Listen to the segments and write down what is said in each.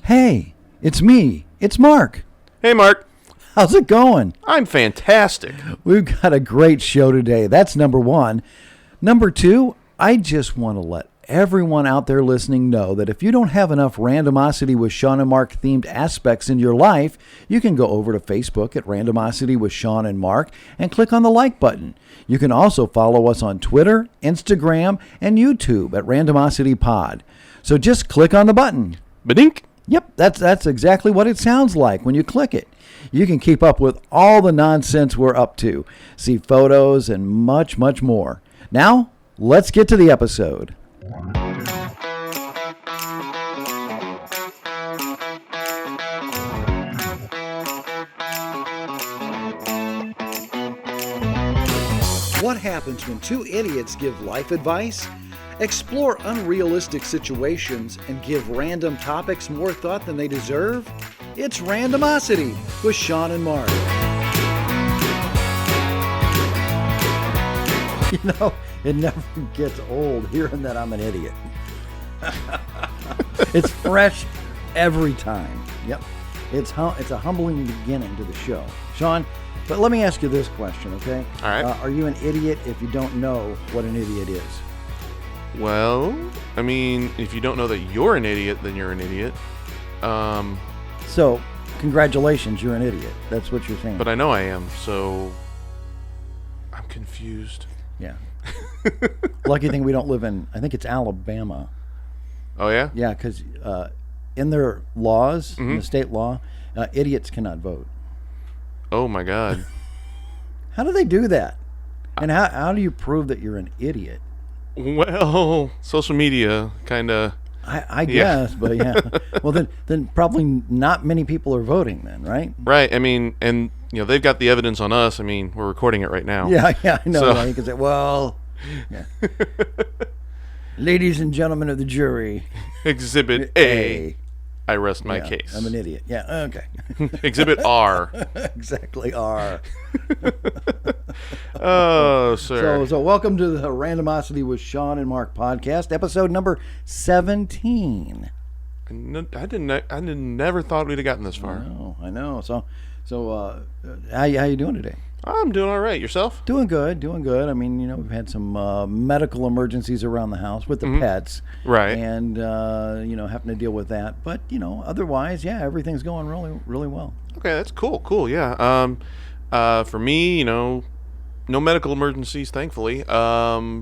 Hey, it's me. It's Mark. Hey, Mark. How's it going? I'm fantastic. We've got a great show today. That's number one. Number two, I just want to let everyone out there listening know that if you don't have enough Randomosity with Shawn and Mark themed aspects in your life, you can go over to Facebook at Randomosity with Shawn and Mark and click on the like button. You can also follow us on Twitter, Instagram, and YouTube at Randomosity Pod. So just click on the button. Badink. Yep, that's exactly what it sounds like when you click it. You can keep up with all the nonsense we're up to, see photos, and much, much more. Now, let's get to the episode. What happens when two idiots give life advice? Explore unrealistic situations and give random topics more thought than they deserve? It's Randomosity with Shawn and Mark. You know, it never gets old hearing that I'm an idiot. It's fresh every time. Yep. It's a humbling beginning to the show. Shawn, but let me ask you this question, okay? All right. Are you an idiot if you don't know what an idiot is? Well, I mean, if you don't know that you're an idiot, then you're an idiot. So, congratulations, you're an idiot. That's what you're saying. But I know I am, so I'm confused. Yeah. Lucky thing we don't live in, I think it's Alabama. Oh, yeah? Yeah, because in their laws, in the state law, idiots cannot vote. Oh, my God. How do they do that? And how do you prove that you're an idiot? Well, social media kind of... I guess, but yeah. Well, then probably not many people are voting then, right? Right. I mean, and, you know, they've got the evidence on us. I mean, we're recording it right now. Yeah, I know. So. Right? You can say, well, yeah. Ladies and gentlemen of the jury. Exhibit A. I rest my case. I'm an idiot. Yeah, okay. Exhibit R. Exactly, R. Oh, sir. So welcome to the Randomosity with Shawn and Mark podcast, episode number 17. I never thought we'd have gotten this far. I know. So how you doing today? I'm doing all right. Yourself? Doing good. I mean, you know, we've had some medical emergencies around the house with the pets. Right. And, you know, having to deal with that. But, you know, otherwise, yeah, everything's going really, really well. Okay, that's cool. Yeah. For me, you know, no medical emergencies, thankfully. Yeah,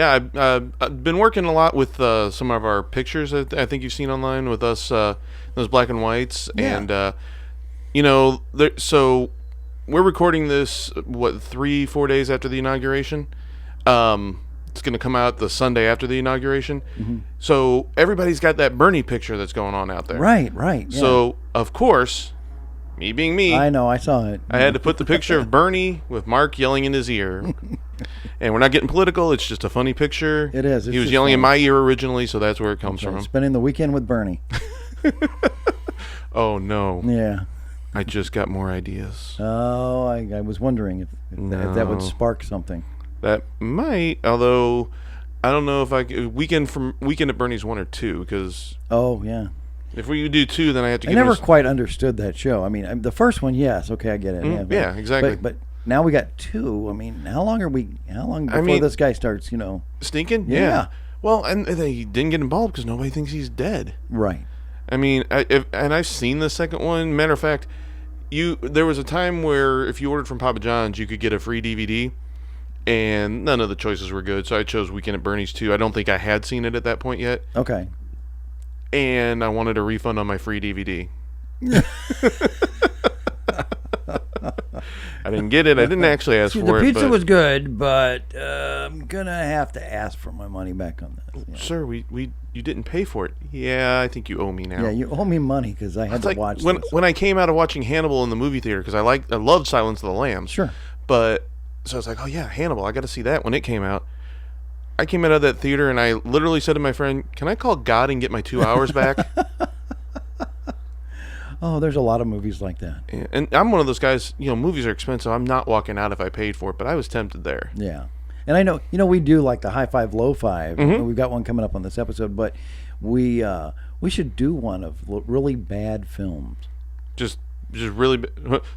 I've been working a lot with some of our pictures that I think you've seen online with us, those black and whites. Yeah. And, you know, so we're recording this, 3-4 days after the inauguration. It's going to come out the Sunday after the inauguration. Mm-hmm. So everybody's got that Bernie picture that's going on out there. Right. Yeah. So, of course, me being me. I know, I saw it. I had to put the picture of Bernie with Mark yelling in his ear. And we're not getting political. It's just a funny picture. It is. He was yelling in my ear originally, so that's where it comes from. Spending the weekend with Bernie. Oh, no. Yeah. I just got more ideas. Oh, I was wondering if that would spark something. That might, although I don't know if Weekend at Bernie's 1 or 2, because... Oh, yeah. If we do 2, then I have to get... I never quite understood that show. I mean, the first one, yes. Okay, I get it. Yeah, exactly. But now we got 2. I mean, how long before this guy starts, you know... Stinking? Yeah. Well, and they didn't get involved because nobody thinks he's dead. Right. I mean, I've seen the second one. Matter of fact, there was a time where if you ordered from Papa John's, you could get a free DVD, and none of the choices were good, so I chose Weekend at Bernie's 2. I don't think I had seen it at that point yet. Okay. And I wanted a refund on my free DVD. I didn't get it. I didn't actually ask for it. The pizza was good, but I'm going to have to ask for my money back on that. Yeah. Sir, you didn't pay for it. Yeah, I think you owe me now. Yeah, you owe me money because I had to watch this. When I came out of watching Hannibal in the movie theater, because I loved Silence of the Lambs. Sure. But, so I was like, oh yeah, Hannibal, I got to see that when it came out. I came out of that theater and I literally said to my friend, can I call God and get my 2 hours back? Oh, there's a lot of movies like that. Yeah, and I'm one of those guys, you know, movies are expensive. I'm not walking out if I paid for it, but I was tempted there. Yeah. And I know, you know, we do like the high five, low five. Mm-hmm. We've got one coming up on this episode, but we We should do one of really bad films. Just really.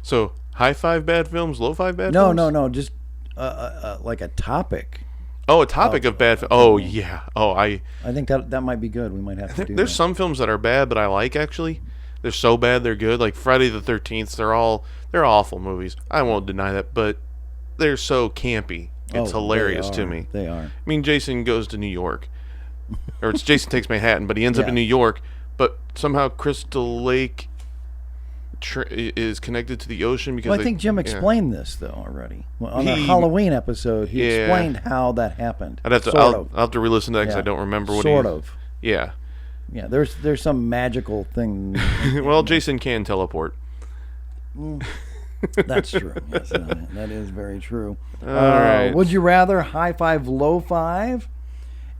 So high five bad films, low five bad No, films. no. Just like a topic. Oh, a topic of bad. Oh yeah. Oh, I think that might be good. We might have to do. There's that. some films that are bad, but I like actually. They're so bad they're good. Like Friday the 13th. They're awful movies. I won't deny that, but they're so campy. It's hilarious to me. They are. I mean, Jason goes to New York, or it's Jason Takes Manhattan, but he ends up in New York. But somehow Crystal Lake is connected to the ocean because. Well, I think Jim explained this though already on the Halloween episode. He explained how that happened. I'll have to re-listen to that because I don't remember what. Sort of. Yeah. Yeah. There's some magical thing. Well, Jason can teleport. That's true. Yes, that is very true. All right. Would you rather high five, low five?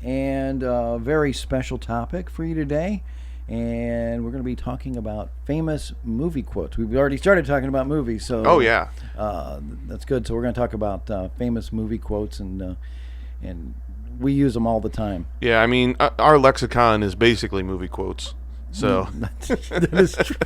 And a very special topic for you today. And we're going to be talking about famous movie quotes. We've already started talking about movies, so that's good. So we're going to talk about famous movie quotes, and we use them all the time. Yeah, I mean, our lexicon is basically movie quotes. So that is true.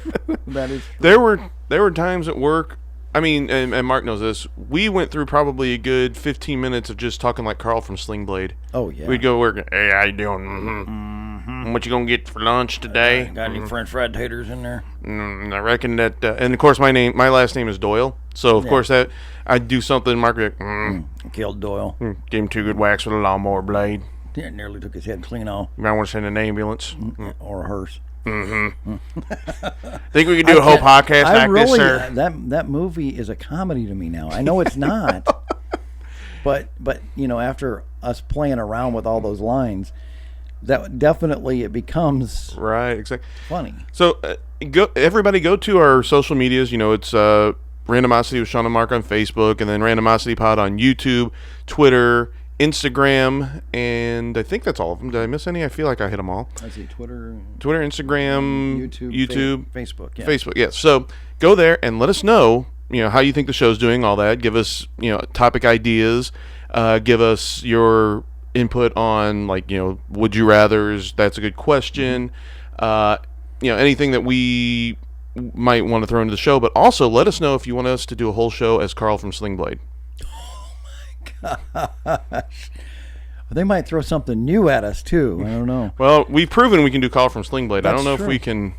That is true. There were times at work. I mean, and Mark knows this. We went through probably a good 15 minutes of just talking like Carl from Sling Blade. Oh yeah. We'd go to work. Hey, how you doing? Mm-hmm. What you gonna get for lunch today? Got any French fried taters in there? I reckon that. And of course, my last name is Doyle. So of course that I'd do something. Mark would be like, Killed Doyle. Gave him 2 good whacks with a lawnmower blade. Yeah, nearly took his head clean off. You might want to send an ambulance Or a hearse. Mm-hmm. Think we could do a whole podcast like this, sir? That movie is a comedy to me now. I know it's not, but after us playing around with all those lines, that definitely it becomes right, exactly funny. So everybody go to our social medias. It's Randomosity with Shawn and Mark on Facebook, and then Randomosity Pod on YouTube, Twitter, Instagram, and I think that's all of them. Did I miss any? I feel like I hit them all. I see Twitter, Instagram, YouTube, Facebook. Yeah. Facebook. Yeah. So go there and let us know, how you think the show's doing. All that. Give us, topic ideas. Give us your input on would you rather's. That's a good question. Anything that we might want to throw into the show, but also let us know if you want us to do a whole show as Carl from Sling Blade. Gosh. They might throw something new at us too. I don't know. Well, we've proven we can do Carl from Sling Blade. That's I don't know true. if we can.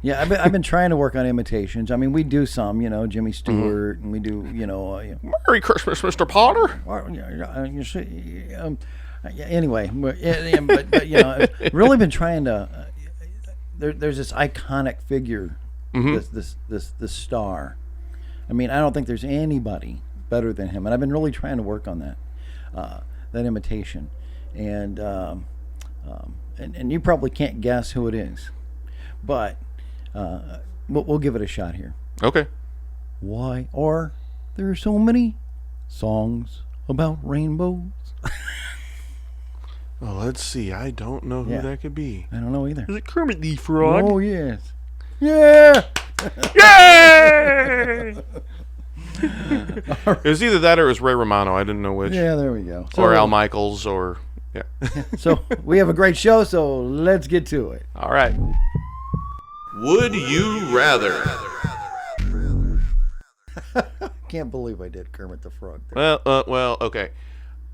Yeah, I've been trying to work on imitations. I mean, we do some, Jimmy Stewart, and we do, Merry Christmas, Mr. Potter. You see, anyway, but really been trying to. There's this iconic figure, this star. I mean, I don't think there's anybody better than him, and I've been really trying to work on that imitation, and you probably can't guess who it is, but we'll give it a shot here. Okay. Why are there so many songs about rainbows? Well, let's see. I don't know who that could be. I don't know either. Is it Kermit the Frog? Oh yes. Yeah. Yay! It was either that or it was Ray Romano. I didn't know which. Yeah, there we go. Or Al Michaels, or So we have a great show. So let's get to it. All right. Would you rather? Can't believe I did Kermit the Frog there. Well, okay.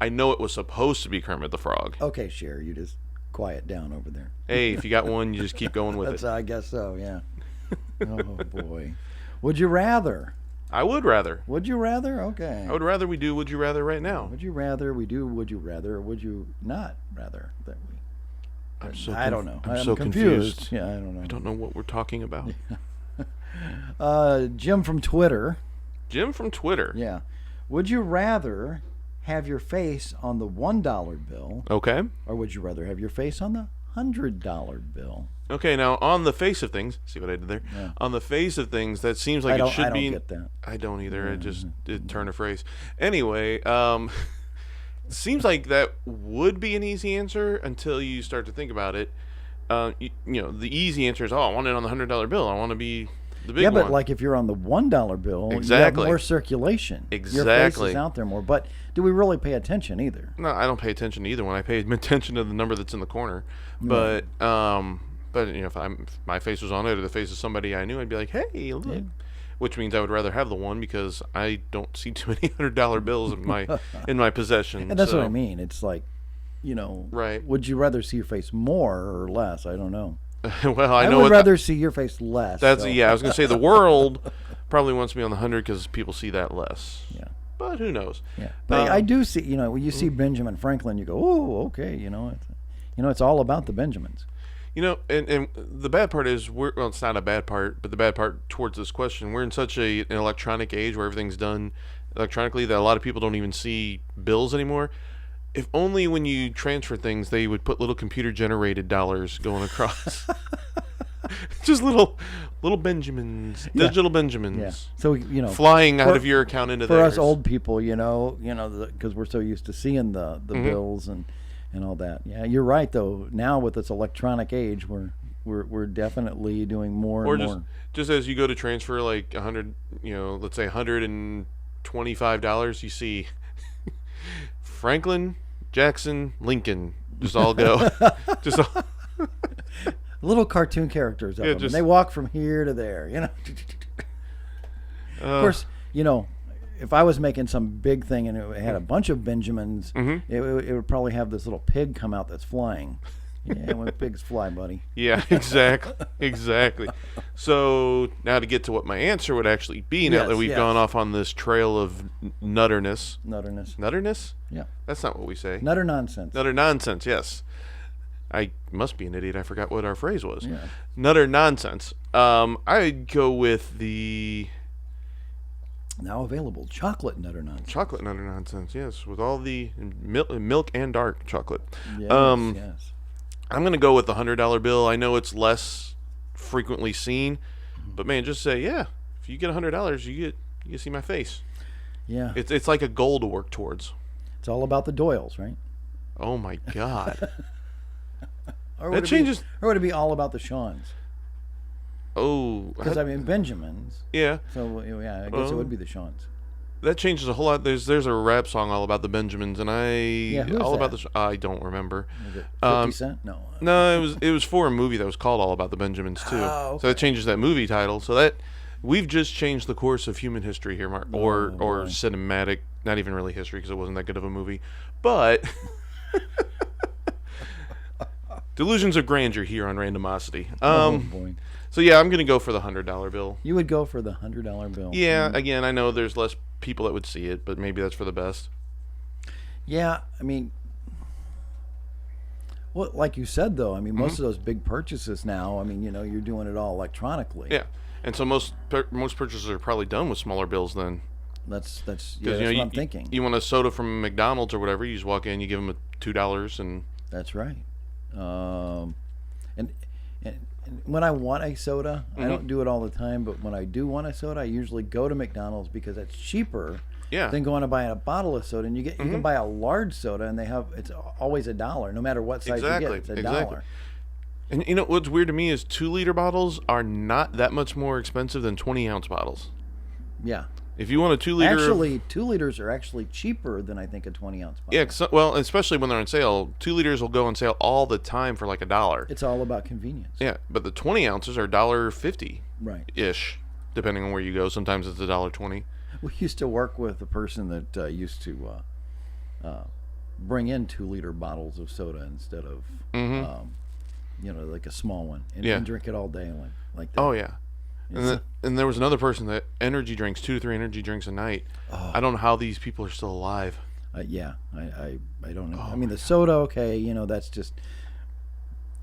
I know it was supposed to be Kermit the Frog. Okay, Cher, you just quiet down over there. Hey, if you got one, you just keep going with it. I guess so, yeah. Oh, boy. Would you rather? I would rather. Would you rather? Okay. I would rather we do Would You Rather right now. Would you rather we do Would You Rather, or would you not rather that we? I don't know. I'm so confused. Yeah, I don't know. I don't know what we're talking about. Jim from Twitter. Jim from Twitter. Yeah. Would you rather have your face on the $1 bill? Okay. Or would you rather have your face on the $100 bill? Okay, now on the face of things, see what I did there? Yeah. On the face of things, that seems like it should be. I don't get that. I don't either. I just did turn a phrase. Anyway, seems like that would be an easy answer until you start to think about it. The easy answer is, I want it on the $100 bill. I want to be the big one. Yeah, but like if you're on the $1 bill, exactly. you have more circulation. Exactly. Your face is out there more. But do we really pay attention either? No, I don't pay attention to either one. I pay attention to the number that's in the corner. But But if my face was on it or the face of somebody I knew, I'd be like, hey, look. Yeah. Which means I would rather have the one because I don't see too many $100 bills in my possession. And that's what I mean. It's like, right. Would you rather see your face more or less? I don't know. Well, I would rather see your face less. That's I was gonna say the world probably wants me on the 100 because people see that less. Yeah. But who knows? Yeah. But I do see. When you see Benjamin Franklin, you go, oh, okay. It's all about the Benjamins. And the bad part is it's not a bad part, but the bad part towards this question, we're in such an electronic age where everything's done electronically that a lot of people don't even see bills anymore. If only when you transfer things, they would put little computer-generated dollars going across. Just little Benjamins, digital Benjamins. Yeah. So flying out of your account into for theirs. us old people, because we're so used to seeing the bills and all that. Yeah, you're right though. Now with this electronic age, we're definitely doing more and more. Just as you go to transfer like 100, let's say $125, you see Franklin, Jackson, Lincoln, just all go, just all. Little cartoon characters of them. And they walk from here to there. Of course, if I was making some big thing and it had a bunch of Benjamins, it would probably have this little pig come out that's flying. Yeah, when pigs fly, buddy. Yeah, exactly. So now to get to what my answer would actually be, now that we've gone off on this trail of nutterness. Nutterness? Yeah. That's not what we say. Nutter nonsense. Nutter nonsense, yes. I must be an idiot. I forgot what our phrase was. Yeah. Nutter nonsense. I'd go with the now available chocolate nutter nonsense. Chocolate nutter nonsense, yes, with all the milk and dark chocolate. Yes. I'm going to go with the $100 bill. I know it's less frequently seen, but man, just say, if you get $100, you get to see my face. Yeah. It's like a goal to work towards. It's all about the Doyles, right? Oh my God. Or that changes. Or would it be all about the Shawns? Oh. Because Benjamins. Yeah. So I guess it would be the Shawns. That changes a whole lot. There's a rap song all about the Benjamins, and I don't remember. Was it 50 Cent? No, it was for a movie that was called All About the Benjamins too. Oh, okay. So that changes that movie title. So that we've just changed the course of human history here, Mark, or cinematic. Not even really history because it wasn't that good of a movie, but delusions of grandeur here on Randomosity. Oh boy. So yeah, I'm gonna go for the $100 bill. You would go for the $100 bill. Yeah. Again, I know there's less people that would see it, but maybe that's for the best. Yeah, I mean, well, like you said though, I mean, most of those big purchases now, I mean, you're doing it all electronically. Yeah, and so most purchases are probably done with smaller bills then. That's what I'm thinking. You want a soda from McDonald's or whatever, you just walk in, you give them $2, and that's right. And when I want a soda, I don't do it all the time, but when I do want a soda, I usually go to McDonald's because it's cheaper than going to buy a bottle of soda. And you can buy a large soda, and it's always $1, no matter what size you get. It's $1. And what's weird to me is 2-liter bottles are not that much more expensive than 20-ounce bottles. Yeah. If you want a 2-liter... Actually, 2 liters are actually cheaper than I think a 20-ounce bottle. Yeah, well, especially when they're on sale. 2 liters will go on sale all the time for like $1. It's all about convenience. Yeah, but the 20 ounces are $1.50. Right. Ish, depending on where you go. Sometimes it's $1.20. We used to work with a person that used to bring in 2-liter bottles of soda instead of, like a small one. And drink it all day like that. Oh, yeah. And there was another person that energy drinks, 2 to 3 energy drinks a night. Oh. I don't know how these people are still alive. I don't know. I mean, the soda, okay, that's just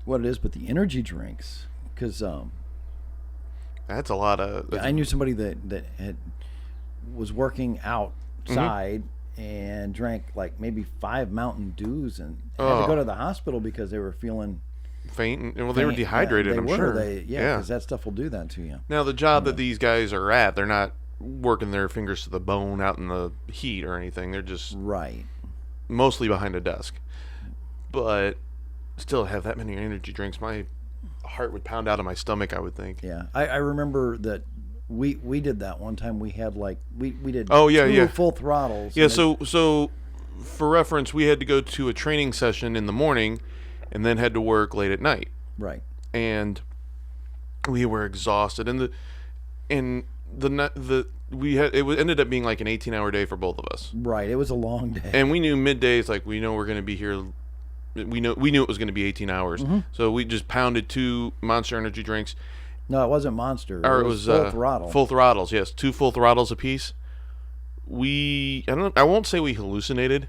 what it is. But the energy drinks, because that's a lot of. I knew somebody that was working outside and drank like maybe 5 Mountain Dews and had to go to the hospital because they were feeling faint. Well, they were dehydrated. I'm sure. Because that stuff will do that to you. Now, the job that these guys are at, they're not working their fingers to the bone out in the heat or anything. They're just mostly behind a desk. But still, have that many energy drinks, my heart would pound out of my stomach, I would think. Yeah, I remember that we did that one time. We had we did 2 full throttles. Yeah, so for reference, we had to go to a training session in the morning and then had to work late at night. Right. and we were exhausted, and it ended up being like an 18-hour day for both of us. Right. It was a long day. And we knew middays, like, we know we're going to be here. We knew it was going to be 18 hours. So we just pounded 2 Monster Energy drinks. No, it wasn't Monster. Or it was Full Throttle. Full Throttles, yes. 2 Full Throttles apiece. I won't say we hallucinated,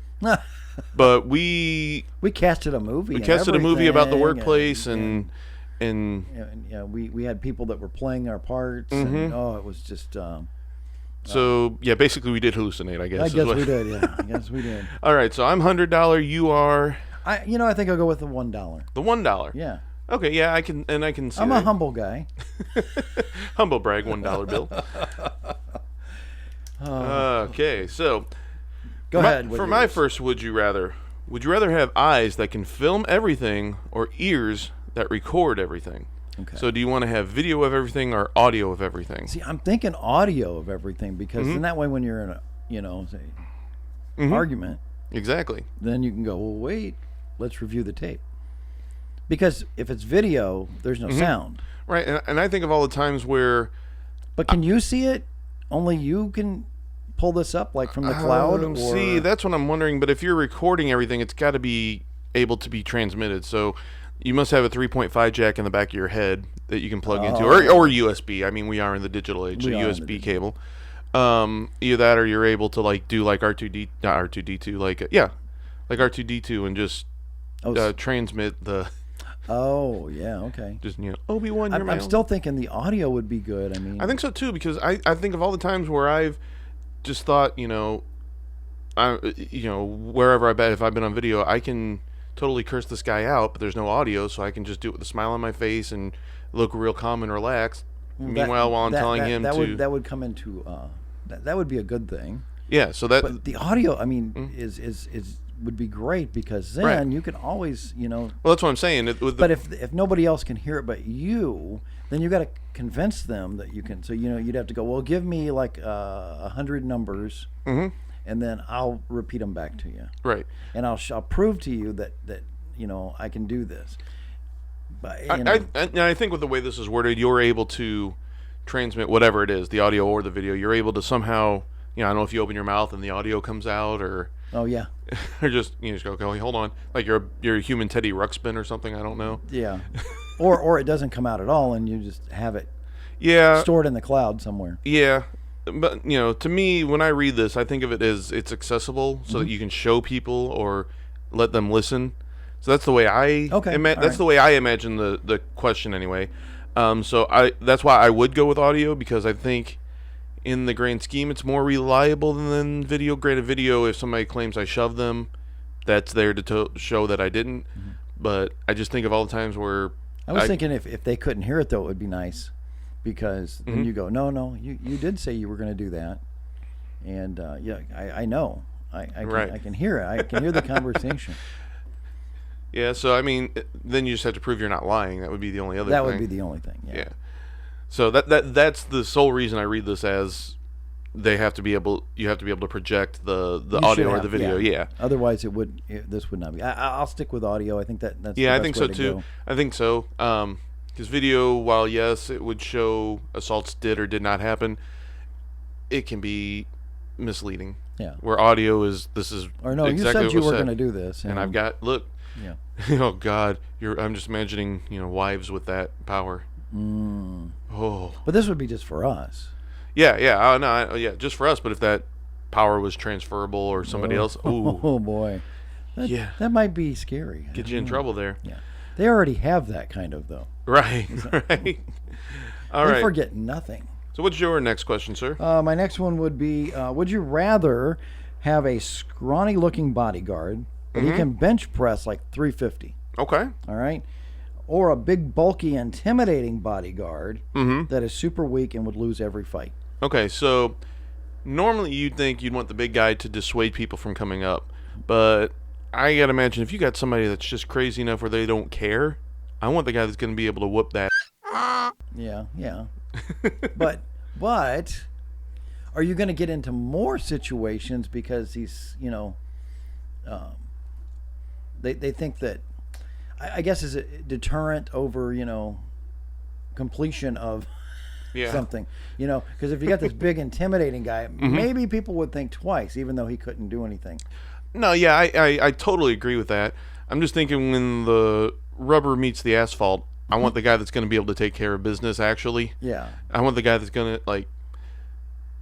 but we casted a movie. We casted a movie about the workplace and we had people that were playing our parts, and it was just. So yeah, basically we did hallucinate. I guess. I guess we did. Yeah, I guess we did. All right, so I'm $100. You are. I think I'll go with the $1. The $1. Yeah. Okay, yeah, I can see. I'm that. a humble guy. Humble brag, $1 bill. Okay, so go ahead. For my first, would you rather have eyes that can film everything or ears that record everything? Okay. So do you want to have video of everything or audio of everything? See, I'm thinking audio of everything, because then that way when you're in a say argument, exactly, then you can go, well, wait, let's review the tape. Because if it's video, there's no sound. Right, and I think of all the times where... But can you see it? Only you can pull this up, like from the cloud? See, that's what I'm wondering. But if you're recording everything, it's got to be able to be transmitted. So you must have a 3.5 jack in the back of your head that you can plug into, or USB. I mean, we are in the digital age, so USB cable. Either that, or you're able to do like not R2D2, like R2D2, and just transmit the... Oh, yeah, okay. Just, Obi-Wan, I'm still thinking the audio would be good. I mean, I think so too, because I think of all the times where I've just thought, wherever if I've been on video, I can totally curse this guy out, but there's no audio, so I can just do it with a smile on my face and look real calm and relaxed. Meanwhile, while I'm telling him that would come into that would be a good thing. Yeah, so but the audio, I mean, is would be great, because then you can always, Well, that's what I'm saying. But if nobody else can hear it but you, then you got to convince them that you can. So you'd have to go, well, give me like 100 numbers, and then I'll repeat them back to you. Right. And I'll prove to you that I can do this. But I think with the way this is worded, you're able to transmit whatever it is, the audio or the video. You're able to somehow, I don't know if you open your mouth and the audio comes out, or. Oh yeah. Or just just go, okay, hold on, like you're a human Teddy Ruxpin or something. I don't know. Yeah. or it doesn't come out at all, and you just have it. Yeah. Stored in the cloud somewhere. Yeah. But to me, when I read this, I think of it as it's accessible, so that you can show people or let them listen. So that's the way the way I imagine the question anyway. So that's why I would go with audio, because I think in the grand scheme it's more reliable than video. Granted, video, if somebody claims I shoved them, that's there to show that I didn't. But I just think of all the times where I was thinking if they couldn't hear it, though, it would be nice, because then you go, no, you did say you were going to do that, and I know, I can hear it, I can hear the conversation. Yeah, so I mean, then you just have to prove you're not lying. That would be the only other thing. That would be the only thing. Yeah. So that's the sole reason I read this as you have to be able to project the audio or the video. Yeah. Otherwise, this would not be. I'll stick with audio. I think that's the I best think way so to too. go. I think so. Because video, while yes, it would show assaults did or did not happen, it can be misleading. Yeah. Where audio is or no, exactly you said you were going to do this, and I've got look. Yeah. Oh God, I'm just imagining wives with that power. Oh. But this would be just for us. Yeah. No, just for us. But if that power was transferable or somebody else, ooh. Oh boy. That might be scary. Get you in trouble there. Yeah. They already have that kind of, though. Right. All right. They forget nothing. So what's your next question, sir? My next one would be, would you rather have a scrawny-looking bodyguard, but he can bench press like 350? Okay. All right? Or a big, bulky, intimidating bodyguard that is super weak and would lose every fight? Okay, so normally you'd think you'd want the big guy to dissuade people from coming up, but I gotta imagine if you got somebody that's just crazy enough where they don't care, I want the guy that's going to be able to whoop that. Yeah. But are you going to get into more situations because he's, they think that, I guess is it deterrent over completion of something, because if you got this big intimidating guy, maybe people would think twice, even though he couldn't do anything. No, yeah, I totally agree with that. I'm just thinking when the rubber meets the asphalt, I want the guy that's going to be able to take care of business, actually. Yeah. I want the guy that's going to,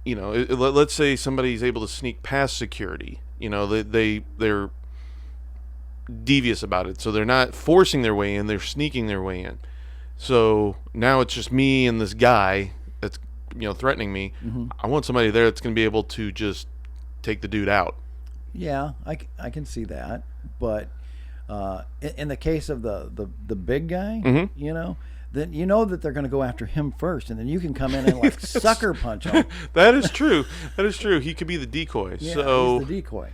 let's say somebody's able to sneak past security. They're devious about it, so they're not forcing their way in, they're sneaking their way in. So now it's just me and this guy that's threatening me. I want somebody there that's going to be able to just take the dude out. Yeah, I can see that, but in the case of the big guy, then that they're going to go after him first, and then you can come in and sucker punch him. That is true. He could be the decoy. Yeah, so he's the decoy.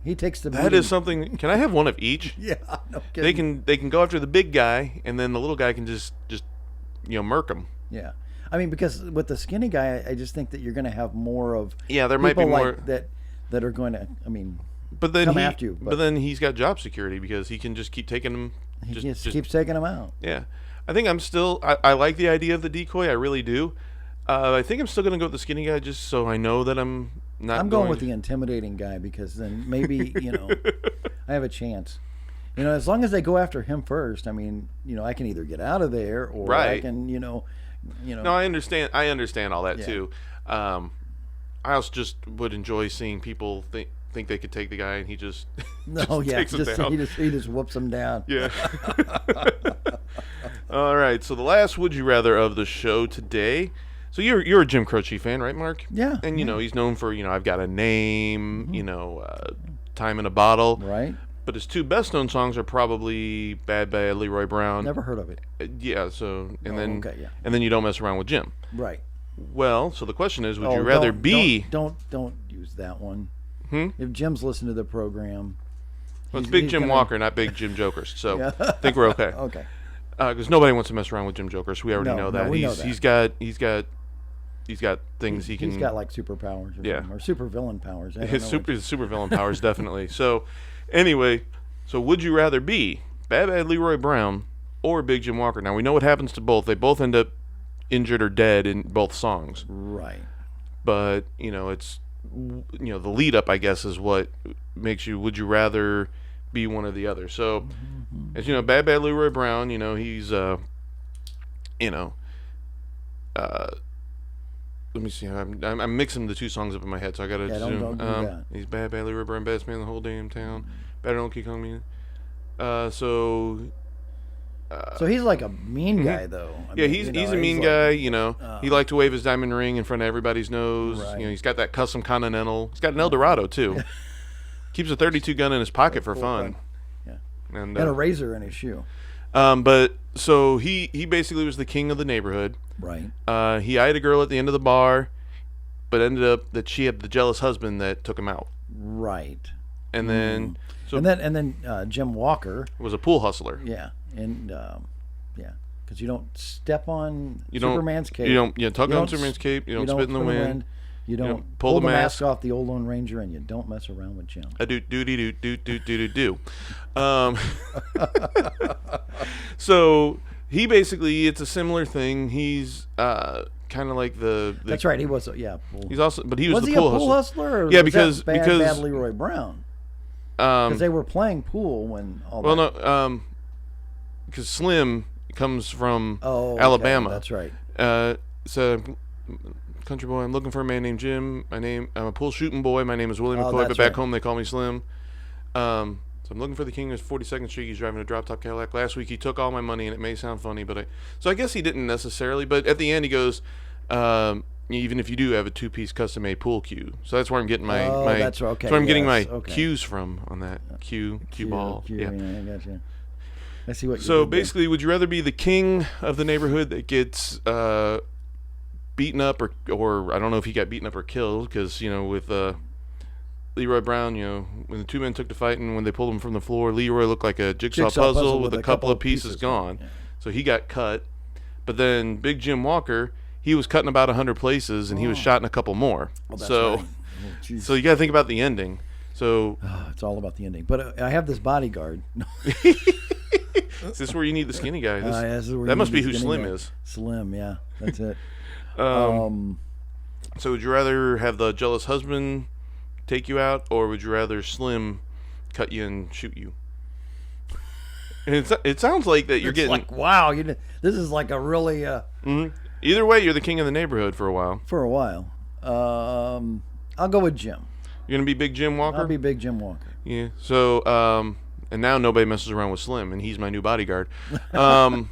He takes the. That is something. Can I have one of each? Yeah, no kidding. They can go after the big guy, and then the little guy can just murk him. Yeah, I mean, because with the skinny guy, I just think that you're going to have more of. Yeah, there might be more that are going to. I mean. But then come after you. But then he's got job security because he can just keep taking them. He just keeps taking them out. Yeah, I think I'm still. I like the idea of the decoy. I really do. I think I'm still going to go with the skinny guy just so I know that I'm not. I'm going with the intimidating guy because then maybe I have a chance. As long as they go after him first. I mean, I can either get out of there or I can, No, I understand. I understand all that too. I also just would enjoy seeing people think they could take the guy and he just takes him down. He just whoops him down. Yeah. All right. So the last would you rather of the show today. So you're a Jim Croce fan, right, Mark? Yeah. And he's known for I've Got a Name, Time in a Bottle. Right. But his two best known songs are probably Bad Bad Leroy Brown. Never heard of it. Yeah. So and then You Don't Mess Around with Jim. Right. Well, so the question is, would you rather be? Don't use that one. If Jim's listened to the program, well, it's Big Jim Walker, not Big Jim Jokers. So I think we're okay. Okay. Because nobody wants to mess around with Jim Jokers. We already know that. We know that. He's got things he can. He's got superpowers. Or super villain powers. His super villain powers definitely. So anyway, would you rather be Bad Bad Leroy Brown or Big Jim Walker? Now we know what happens to both. They both end up injured or dead in both songs. Right. But it's. The lead up, I guess, is what makes you. Would you rather be one or the other? So, as you know, Bad Bad Leroy Brown. He's let me see. I'm mixing the two songs up in my head, so I gotta zoom. Don't do that. He's Bad Bad Leroy Brown, best man in the whole damn town. Better don't keep calling me. So he's like a mean guy, though. He's a mean guy. He liked to wave his diamond ring in front of everybody's nose. Right. He's got that custom Continental. He's got an Eldorado too. Keeps a .32 gun in his pocket for fun. Yeah. And a razor in his shoe. But so he basically was the king of the neighborhood. Right. He eyed a girl at the end of the bar, but ended up that she had the jealous husband that took him out. Right. And then and then Jim Walker was a pool hustler. Yeah. And because you don't step on Superman's cape. You don't tug on Superman's cape. You don't spit in the wind. You don't pull the mask off the old Lone Ranger, and you don't mess around with Jim. Do. So he basically, it's a similar thing. He's kind of like the. That's right. He was He's also, but he was the pool pool hustler. Or yeah, was that Bad Leroy Brown. Because they were playing pool when all. Well, no. Because Slim comes from Alabama. That's right. So, country boy, I'm looking for a man named Jim. I'm a pool shooting boy. My name is Willie McCoy, but back home they call me Slim. So I'm looking for the king of 42nd Street. He's driving a drop-top Cadillac. Last week he took all my money, and it may sound funny, but I guess he didn't necessarily. But at the end he goes, even if you do have a two-piece custom-made pool cue. So that's where I'm getting my that's right. Okay. That's where I'm getting my cues from on that cue ball. Yeah, I got you. I see what you're So basically, would you rather be the king of the neighborhood that gets beaten up, or I don't know if he got beaten up or killed, because with Leroy Brown, when the two men took to fighting, when they pulled him from the floor, Leroy looked like a jigsaw puzzle with a couple of pieces gone. Yeah. So he got cut. But then Big Jim Walker, he was cut in about 100 places, and he was shot in a couple more. Well, that's so right. so you got to think about the ending. So It's all about the ending. But I have this bodyguard. is this where you need the skinny guy? This is where That you must need be the who skinny Slim guy. is. Slim, yeah, that's it. So would you rather have the jealous husband take you out, or would you rather Slim cut you and shoot you? And it sounds like that you're It's getting... like, wow, this is like a really Either way, you're the king of the neighborhood for a while. for a while. I'll go with Jim. You're going to be Big Jim Walker? I'll be Big Jim Walker. Yeah. So, and now nobody messes around with Slim, and he's my new bodyguard. Let's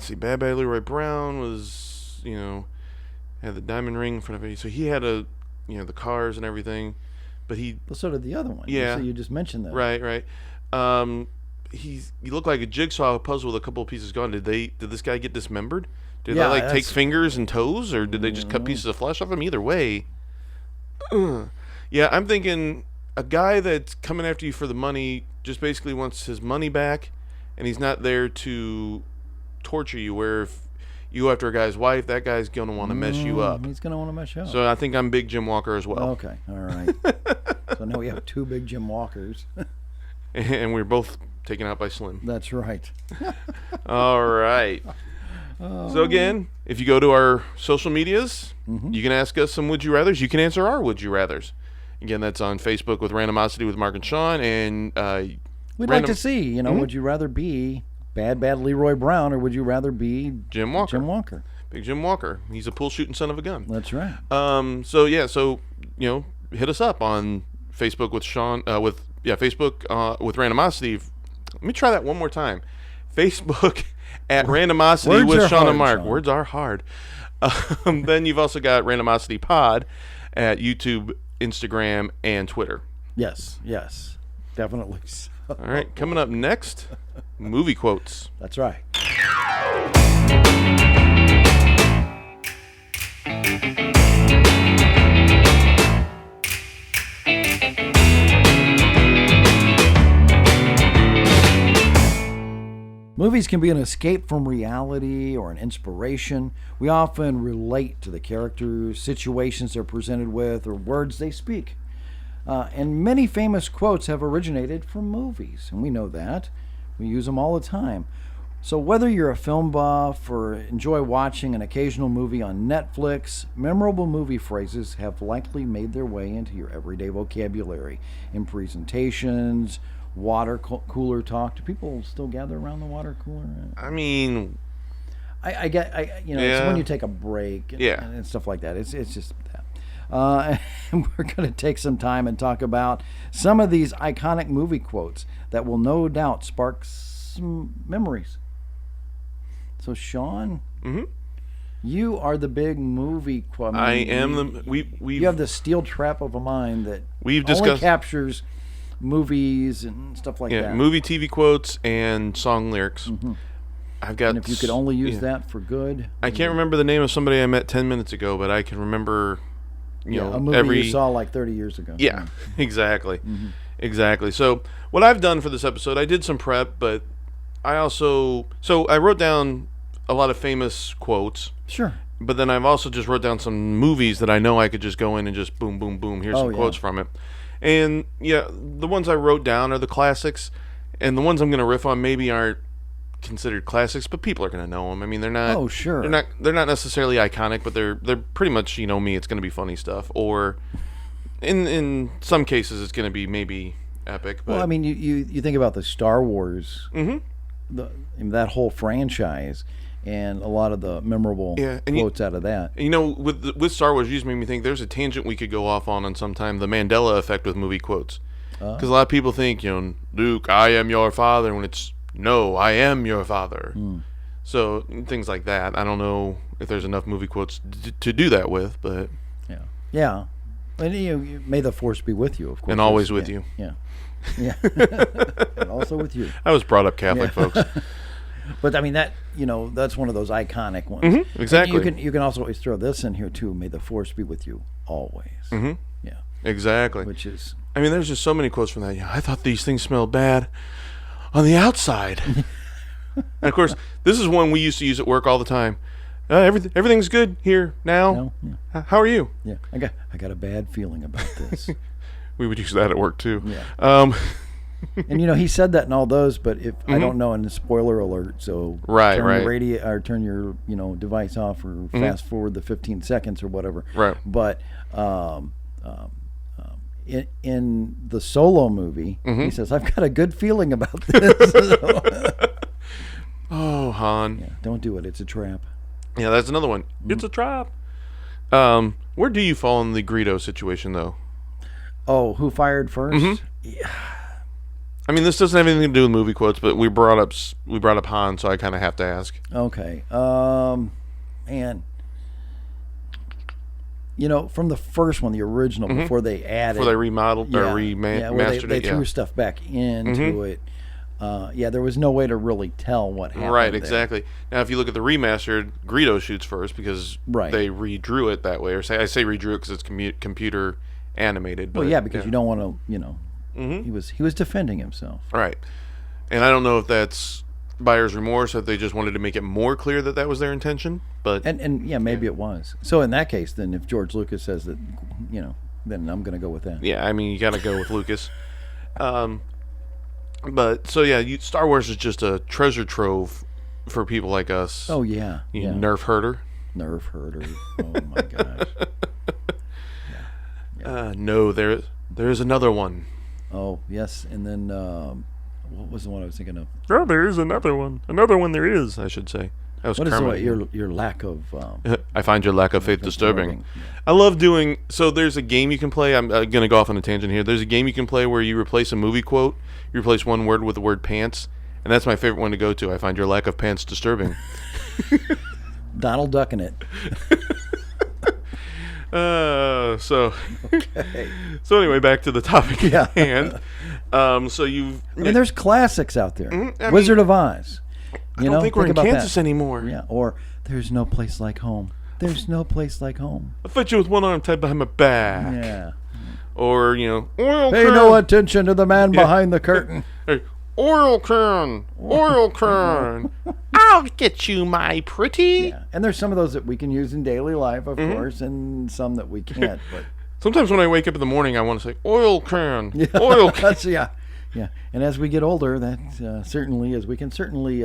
see. Bad Bad Leroy Brown was, had the diamond ring in front of it. So he had the cars and everything, but he... Well, so did the other one. Yeah. So you just mentioned that. Right. He looked like a jigsaw puzzle with a couple of pieces gone. Did this guy get dismembered? Did Yeah, they take that's- fingers and toes, or did they just cut pieces of flesh off him? Either way, yeah, I'm thinking a guy that's coming after you for the money just basically wants his money back, and he's not there to torture you. Where if you go after a guy's wife, that guy's gonna want to mess you up. He's gonna want to mess you up. So I think I'm Big Jim Walker as well. Okay, all right. So now we have two Big Jim Walkers. And we're both taken out by Slim. That's right. All right. So again, if you go to our social medias, you can ask us some would you rathers. You can answer our would you rathers. Again, that's on Facebook with Randomosity with Mark and Shawn. And We'd like to see, would you rather be Bad Leroy Brown, or would you rather be Jim Walker. Jim Walker? Big Jim Walker. He's a pool shooting son of a gun. That's right. So hit us up on Facebook with Shawn Facebook with Randomosity. Let me try that one more time. Facebook at Randomosity Words with are Shawn hard, and Mark. Shawn. Words are hard. Then you've also got Randomosity Pod at YouTube, Instagram, and Twitter. Yes, definitely. So. All right, coming up next, movie quotes. That's right. Movies can be an escape from reality or an inspiration. We often relate to the characters, situations they're presented with, or words they speak. And many famous quotes have originated from movies, and we know that. We use them all the time. So whether you're a film buff or enjoy watching an occasional movie on Netflix, memorable movie phrases have likely made their way into your everyday vocabulary in presentations, water cooler talk. Do people still gather around the water cooler? I mean, I get, it's when you take a break and stuff like that. It's just that. And we're going to take some time and talk about some of these iconic movie quotes that will no doubt spark some memories. So, Shawn, you are the big movie quote. I am you have the steel trap of a mind that we've only discussed captures movies and stuff like that. movie, TV quotes, and song lyrics. I've got. And if you could only use that for good. I can't remember the name of somebody I met 10 minutes ago, but I can remember. A movie you saw like 30 years ago. Yeah, exactly. Exactly. So what I've done for this episode, I did some prep, but I also I wrote down a lot of famous quotes. Sure. But then I've also just wrote down some movies that I know I could just go in and just boom, boom, boom. Here's some quotes from it. And the ones I wrote down are the classics, and the ones I'm going to riff on maybe aren't considered classics, but people are going to know them. I mean, they're not. Oh, sure. They're not necessarily iconic, but they're pretty much me. It's going to be funny stuff, or in some cases, it's going to be maybe epic. But, well, I mean, you think about the Star Wars, that whole franchise, and a lot of the memorable quotes out of that. With Star Wars, you just made me think there's a tangent we could go off on sometime, the Mandela effect with movie quotes. Because a lot of people think, Luke, I am your father, when it's, no, I am your father. So things like that. I don't know if there's enough movie quotes to do that with, but... Yeah. And may the force be with you, of course. And always with you. Yeah. And also with you. I was brought up Catholic, folks. But I mean that's one of those iconic ones. Exactly. And you can also always throw this in here too. May the force be with you always. Yeah. Exactly. Which is. I mean, there's just so many quotes from that. I thought these things smelled bad on the outside. And of course, this is one we used to use at work all the time. Everything's good here now. How are you? Yeah. I got a bad feeling about this. We would use that at work too. Yeah. Um, And he said that in all those, but if I don't know, and spoiler alert, so Right, turn right. your radio or turn your device off or fast forward the 15 seconds or whatever. Right. But in the Solo movie, he says, "I've got a good feeling about this." oh, Han. Yeah, don't do it. It's a trap. Yeah, that's another one. It's a trap. Where do you fall in the Greedo situation, though? Oh, who fired first? Yeah. I mean, this doesn't have anything to do with movie quotes, but we brought up Han, so I kind of have to ask. Okay. Man. From the first one, the original, before they added, Before they remodeled or remastered they it, threw stuff back into it. There was no way to really tell what happened. Right, there. exactly. Now, if you look at the remastered, Greedo shoots first because they redrew it that way. Or I say redrew it because it's computer animated. But, well, yeah, because you don't want to, he was defending himself. Right. And I don't know if that's buyer's remorse, if they just wanted to make it more clear that was their intention. But and maybe it was. So in that case, then if George Lucas says that, then I'm going to go with that. Yeah, I mean, you got to go with Lucas. But so yeah, Star Wars is just a treasure trove for people like us. Oh yeah, you nerf herder. Nerf herder. Oh my gosh. No, there's another one. Oh yes, and then what was the one I was thinking of? Oh, there is another one. Another one there is, I should say. That was what Kermit. is your lack of? I find your lack of faith disturbing. Yeah. I love doing. So there's a game you can play. I'm gonna go off on a tangent here. There's a game you can play where you replace a movie quote. You replace one word with the word pants, and that's my favorite one to go to. I find your lack of pants disturbing. Donald Duck in it. So anyway, back to the topic at hand. So there's classics out there. Wizard of Oz. I don't think we're in Kansas anymore. Yeah, or There's No Place Like Home. There's no place like home. I fight you with one arm tied behind my back. Yeah. Or, oil Pay can. no attention to the man behind the curtain. Hey, oil can. Oil can. I'll get you, my pretty. Yeah. And there's some of those that we can use in daily life, of course, and some that we can't. But sometimes when I wake up in the morning, I want to say, oil can. Yeah. Oil can. Yeah. And as we get older, that we can certainly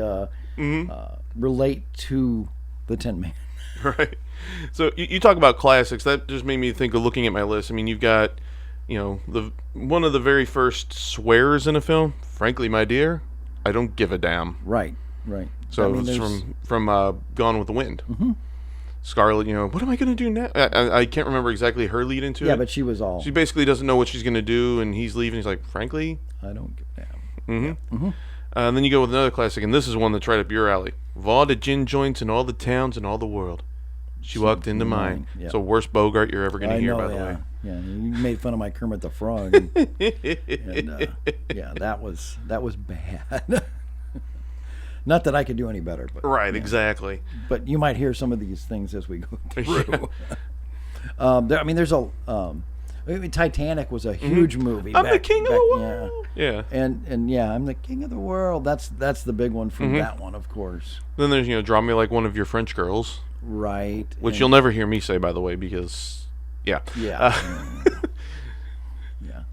relate to the Tin Man. Right. So you talk about classics. That just made me think of looking at my list. I mean, you've got, one of the very first swears in a film. Frankly, my dear, I don't give a damn. Right. So it's from Gone with the Wind. Mm-hmm. Scarlett, what am I going to do now? I can't remember exactly her lead into it. Yeah, but she was all. She basically doesn't know what she's going to do, and he's leaving. He's like, frankly, I don't give a damn. Mm-hmm. Mm-hmm. And then you go with another classic, and this is one that's right up your alley. Of all the gin joints in all the towns in all the world, she walked into mine. Yeah. It's the worst Bogart you're ever going to hear, by the way. Yeah, you made fun of my Kermit the Frog. And that was bad. Not that I could do any better, but right, exactly. But you might hear some of these things as we go through. There's a. Titanic was a huge movie. I'm the king of the world. Yeah. And I'm the king of the world. That's the big one from that one, of course. Then there's draw me like one of your French girls. Right. Which you'll never hear me say, by the way, because yeah. Yeah.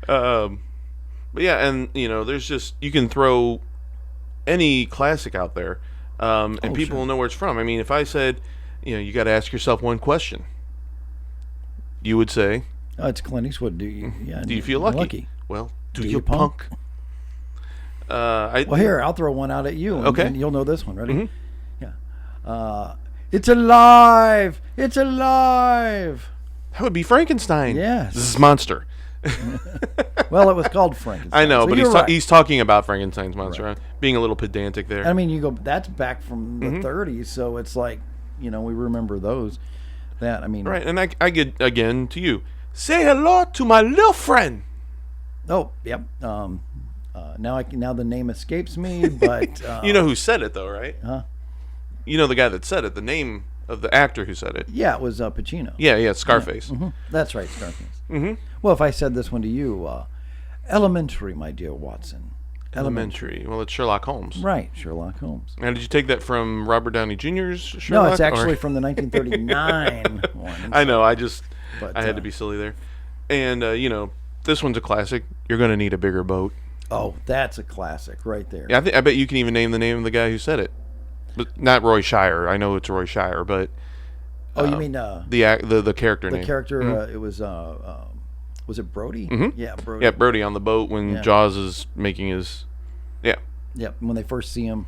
But yeah, and there's just, you can throw any classic out there, and people will know where it's from. I mean, if I said, you got to ask yourself one question, you would say, oh, it's Clint Eastwood. Do you feel lucky? Well, do you punk? Here, I'll throw one out at you. And you'll know this one. Ready? Mm-hmm. Yeah. It's alive! It's alive! That would be Frankenstein. Yes. This is monster. Well, it was called Frankenstein. I know, so but he's talking about Frankenstein's monster. Right. Being a little pedantic there. I mean, that's back from the 30s, so it's like, we remember those. Right, and I get, again, to you. Say hello to my little friend. Oh, yep. Now the name escapes me, but you know who said it though, right? Huh? You know the guy that said it. The name of the actor who said it. Yeah, it was Pacino. Yeah, Scarface. Yeah. Mm-hmm. That's right, Scarface. Mm-hmm. Well, if I said this one to you, Elementary, my dear Watson. Elementary. Well, it's Sherlock Holmes. Right, Sherlock Holmes. Now, did you take that from Robert Downey Jr.'s Sherlock? No, it's actually from the 1939 one. I know. I had to be silly there. And, this one's a classic. You're going to need a bigger boat. Oh, that's a classic right there. Yeah, I bet you can even name the name of the guy who said it. But not Roy Shire. I know it's Roy Shire, but Oh, you mean the character the name. character? It was it Brody? Mm-hmm. Yeah, Brody. Yeah, Brody on the boat when Jaws is making his. Yeah. Yep. When they first see him.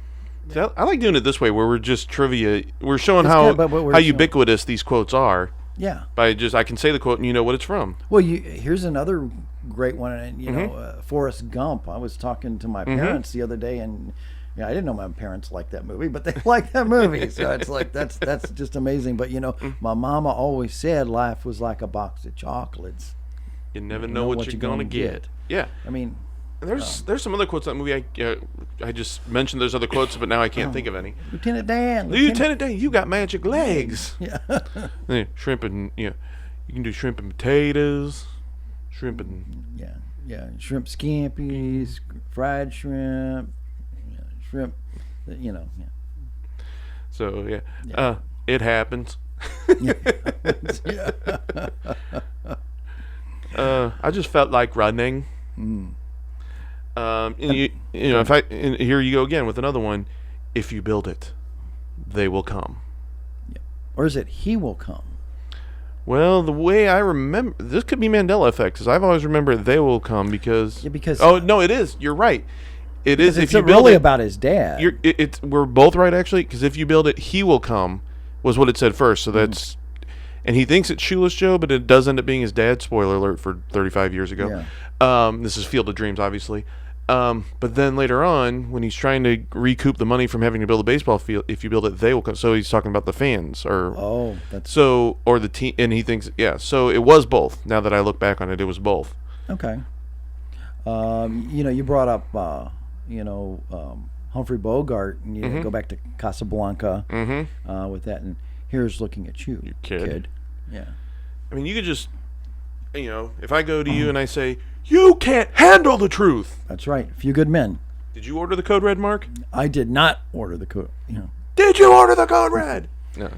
See, I like doing it this way, where we're just trivia. We're showing It's how good, but we're how showing- ubiquitous these quotes are. Yeah. By just I can say the quote and you know what it's from. Well, here's another great one, and Forrest Gump. I was talking to my parents the other day, and I didn't know my parents liked that movie, but they like that movie. So it's like that's just amazing. But my mama always said life was like a box of chocolates. You never know what you're gonna get. Yeah. I mean, there's some other quotes in that movie. I just mentioned there's other quotes, but now I can't think of any. Lieutenant Dan. Lieutenant Dan, you got magic legs. Yeah. Yeah, shrimp and you can do shrimp and potatoes, shrimp and Yeah. Shrimp scampies, fried shrimp, shrimp. Yeah. So it happens. I just felt like running. Here you go again with another one. If you build it, they will come. Yeah. Or is it he will come? Well, the way I remember, this could be Mandela effect, because I've always remembered they will come because. Yeah, because. Oh no, it is. You're right. It is. It's if you really build it, about his dad. We're both right actually, because if you build it, he will come, was what it said first. So that's. And he thinks it's Shoeless Joe, but it does end up being his dad. Spoiler alert for 35 years ago. Yeah. This is Field of Dreams, obviously. But then later on, when he's trying to recoup the money from having to build a baseball field, if you build it, they will come. So he's talking about the fans, or the team, and he thinks, So it was both. Now that I look back on it, it was both. Okay. You brought up, Humphrey Bogart, and go back to Casablanca with that, and here's looking at you kid. Yeah. I mean, you could just, if I go to you and I say, you can't handle the truth. That's right. Few Good Men. Did you order the Code Red, Mark? I did not order the Code. Did you order the Code Red? No.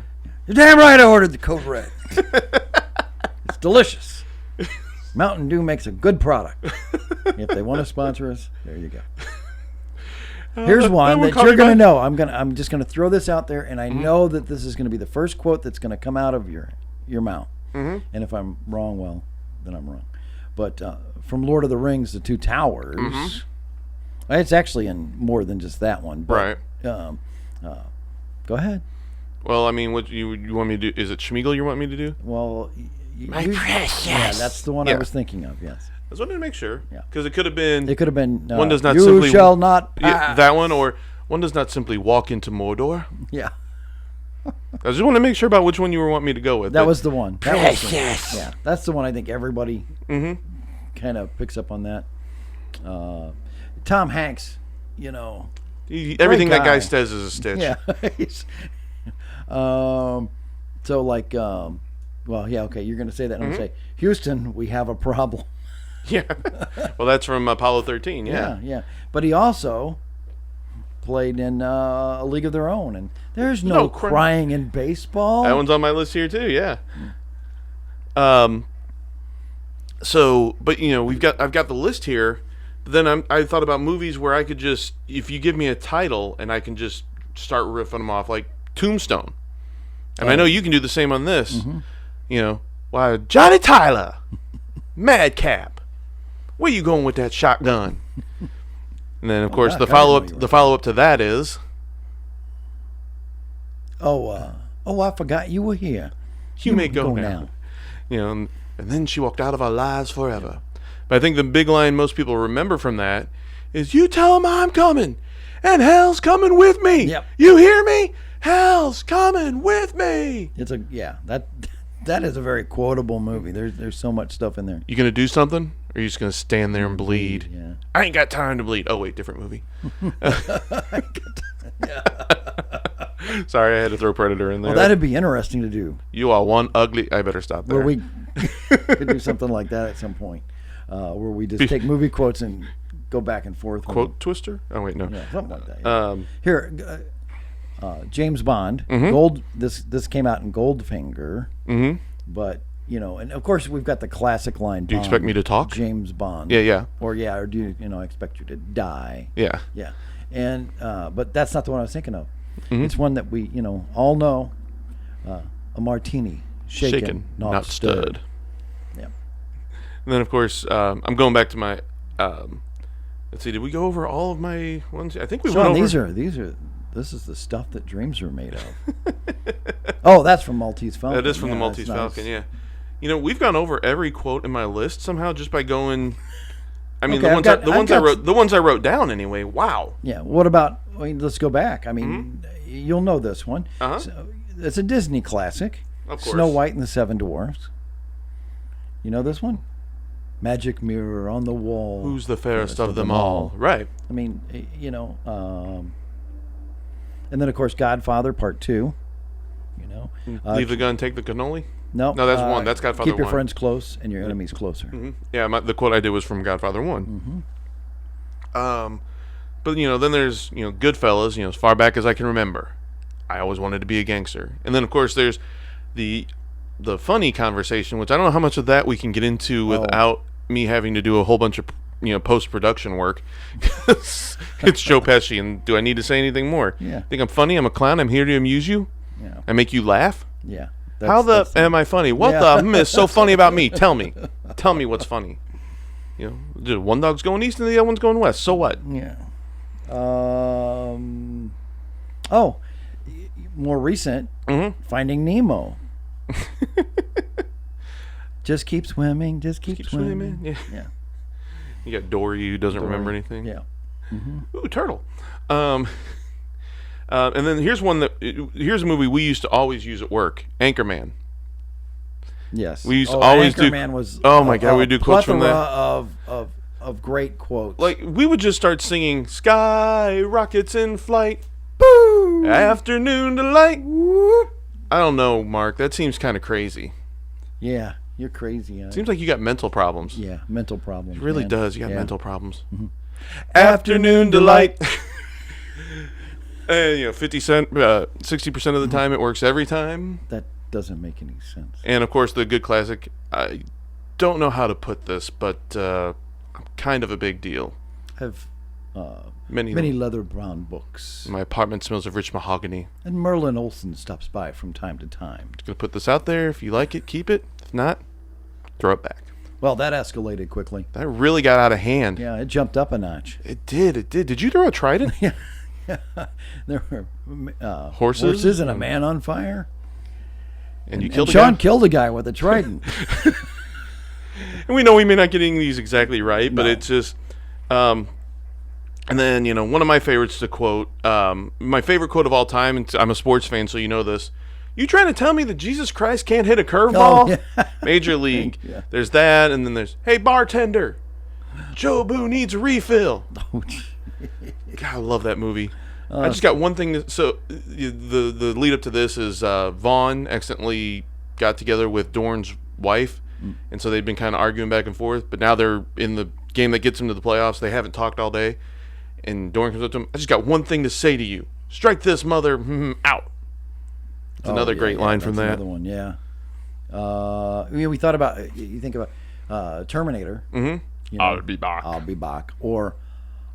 You're damn right I ordered the Code Red. It's delicious. Mountain Dew makes a good product. If they want to sponsor us, there you go. Here's one that you're going to know. I'm just going to throw this out there, and I know that this is going to be the first quote that's going to come out of your mouth. And if I'm wrong, well, then I'm wrong. But from Lord of the Rings, The Two Towers, it's actually in more than just that one. But, right. Go ahead. Well, I mean, what you want me to do? Is it Schmeagol you want me to do? Well, My precious. Yeah, that's the one I was thinking of. Yes. I just wanted to make sure. Yeah. Because it could have been. It could have been. One does not you simply. shall not. Yeah, that one, or one does not simply walk into Mordor. Yeah. I just want to make sure about which one you were wanting me to go with. That was the one. Precious. Yeah, that's the one. I think everybody kind of picks up on that. Tom Hanks, everything that guy says is a stitch. Yeah. So like, well, yeah, okay. You're going to say that, and I'm going to say, Houston, we have a problem. Yeah. Well, that's from Apollo 13. Yeah. Yeah. But he also played in A League of Their Own, and there's no crying in baseball. That one's on my list here too. Yeah. So, but I've got the list here. But then I thought about movies where I could just, if you give me a title and I can just start riffing them off, like Tombstone. And I know you can do the same on this. Why, Johnny Tyler, Madcap, where you going with that shotgun? And then, of course, the follow up to that is, I forgot you were here. You may go now. And then she walked out of our lives forever. But I think the big line most people remember from that is, you tell him I'm coming, and hell's coming with me. Yep. You hear me? Hell's coming with me. That is a very quotable movie. There's so much stuff in there. You gonna do something, or are you just gonna stand there and bleed? Yeah. I ain't got time to bleed. Oh wait, different movie. Sorry, I had to throw Predator in there. Well, that'd be interesting to do. You are one ugly. I better stop there. Where we could do something like that at some point, where we just take movie quotes and go back and forth. Quote twister? Oh wait, no. Yeah, something like that. Yeah. Here, James Bond. Mm-hmm. Gold. This came out in Goldfinger. Mm-hmm. But and of course we've got the classic line. Do you expect me to talk? James Bond. Yeah. Or or do you, I expect you to die? Yeah. Yeah. And but that's not the one I was thinking of. Mhm. It's one that we all know. A martini, shaken, not stirred. Yeah. And then of course I'm going back to my. Let's see. Did we go over all of my ones? I think we Shawn, went over. this is the stuff that dreams are made of. Oh, that's from Maltese Falcon. That is from the Maltese Falcon. Yeah. We've gone over every quote in my list somehow just by going. I mean, Okay, the ones I wrote down anyway. Wow. Yeah. What about? Let's go back. I mean, you'll know this one. Uh-huh. So, it's a Disney classic. Of course. Snow White and the Seven Dwarfs. You know this one? Magic mirror on the wall. Who's the fairest of them all? Right. I mean, and then of course Godfather Part 2. Leave the gun, take the cannoli. No, that's one. That's Godfather 1. Keep your friends close and your enemies closer. Mm-hmm. Yeah, the quote I did was from Godfather 1. Mm-hmm. But then there's Goodfellas. As far back as I can remember, I always wanted to be a gangster. And then of course there's the funny conversation, which I don't know how much of that we can get into without me having to do a whole bunch of post-production work. It's Joe Pesci, and do I need to say anything more? Yeah. Think I'm funny? I'm a clown. I'm here to amuse you. Yeah. I make you laugh. Yeah. How am I funny? What is so funny about me? Tell me what's funny. One dog's going east and the other one's going west. So what? Yeah. More recent. Mm-hmm. Finding Nemo. Just keep swimming. Just keep swimming. Yeah. You got Dory who doesn't remember anything. Yeah. Mm-hmm. Ooh, turtle. And then here's a movie we used to always use at work. Anchorman. Yes. We used to always Anchorman was. Oh my God, we do quotes from that. Of great quotes. Like we would just start singing "Sky rockets in flight, Boo! Afternoon delight." Whoop. I don't know, Mark. That seems kind of crazy. Yeah, you're crazy. Seems like you got mental problems. Yeah, mental problems. It really man. does. You got Yeah. mental problems. Mm-hmm. Afternoon delight. And 50 cent, 60% of the time it works every time. That doesn't make any sense. And of course the good classic. I don't know how to put this, but I'm kind of a big deal. I have Many leather brown books. My apartment smells of rich mahogany. And Merlin Olsen stops by from time to time. Just gonna put this out there. If you like it, keep it. If not, throw it back. Well, that escalated quickly. That really got out of hand. Yeah, it jumped up a notch. It did. Did you throw a trident? Yeah. There were Horses and a man on fire. And you killed Shawn killed a guy with a trident. And we know we may not getting these exactly right, but No. it's just and then one of my favorites to quote, my favorite quote of all time, and I'm a sports fan, so you know this. You trying to tell me that Jesus Christ can't hit a curveball? yeah. Major League. Yeah. There's that, and then there's, hey bartender, Joe Boo needs a refill. God, I love that movie. I just got one thing. So the lead up to this is Vaughn accidentally got together with Dorn's wife, and so they've been kind of arguing back and forth. But now they're in the game that gets them to the playoffs. They haven't talked all day, and Dorn comes up to him. I just got one thing to say to you: strike this mother out. It's another great line from that. Another one, yeah. We thought about. You think about Terminator. Mm-hmm. I'll be back. I'll be back. Or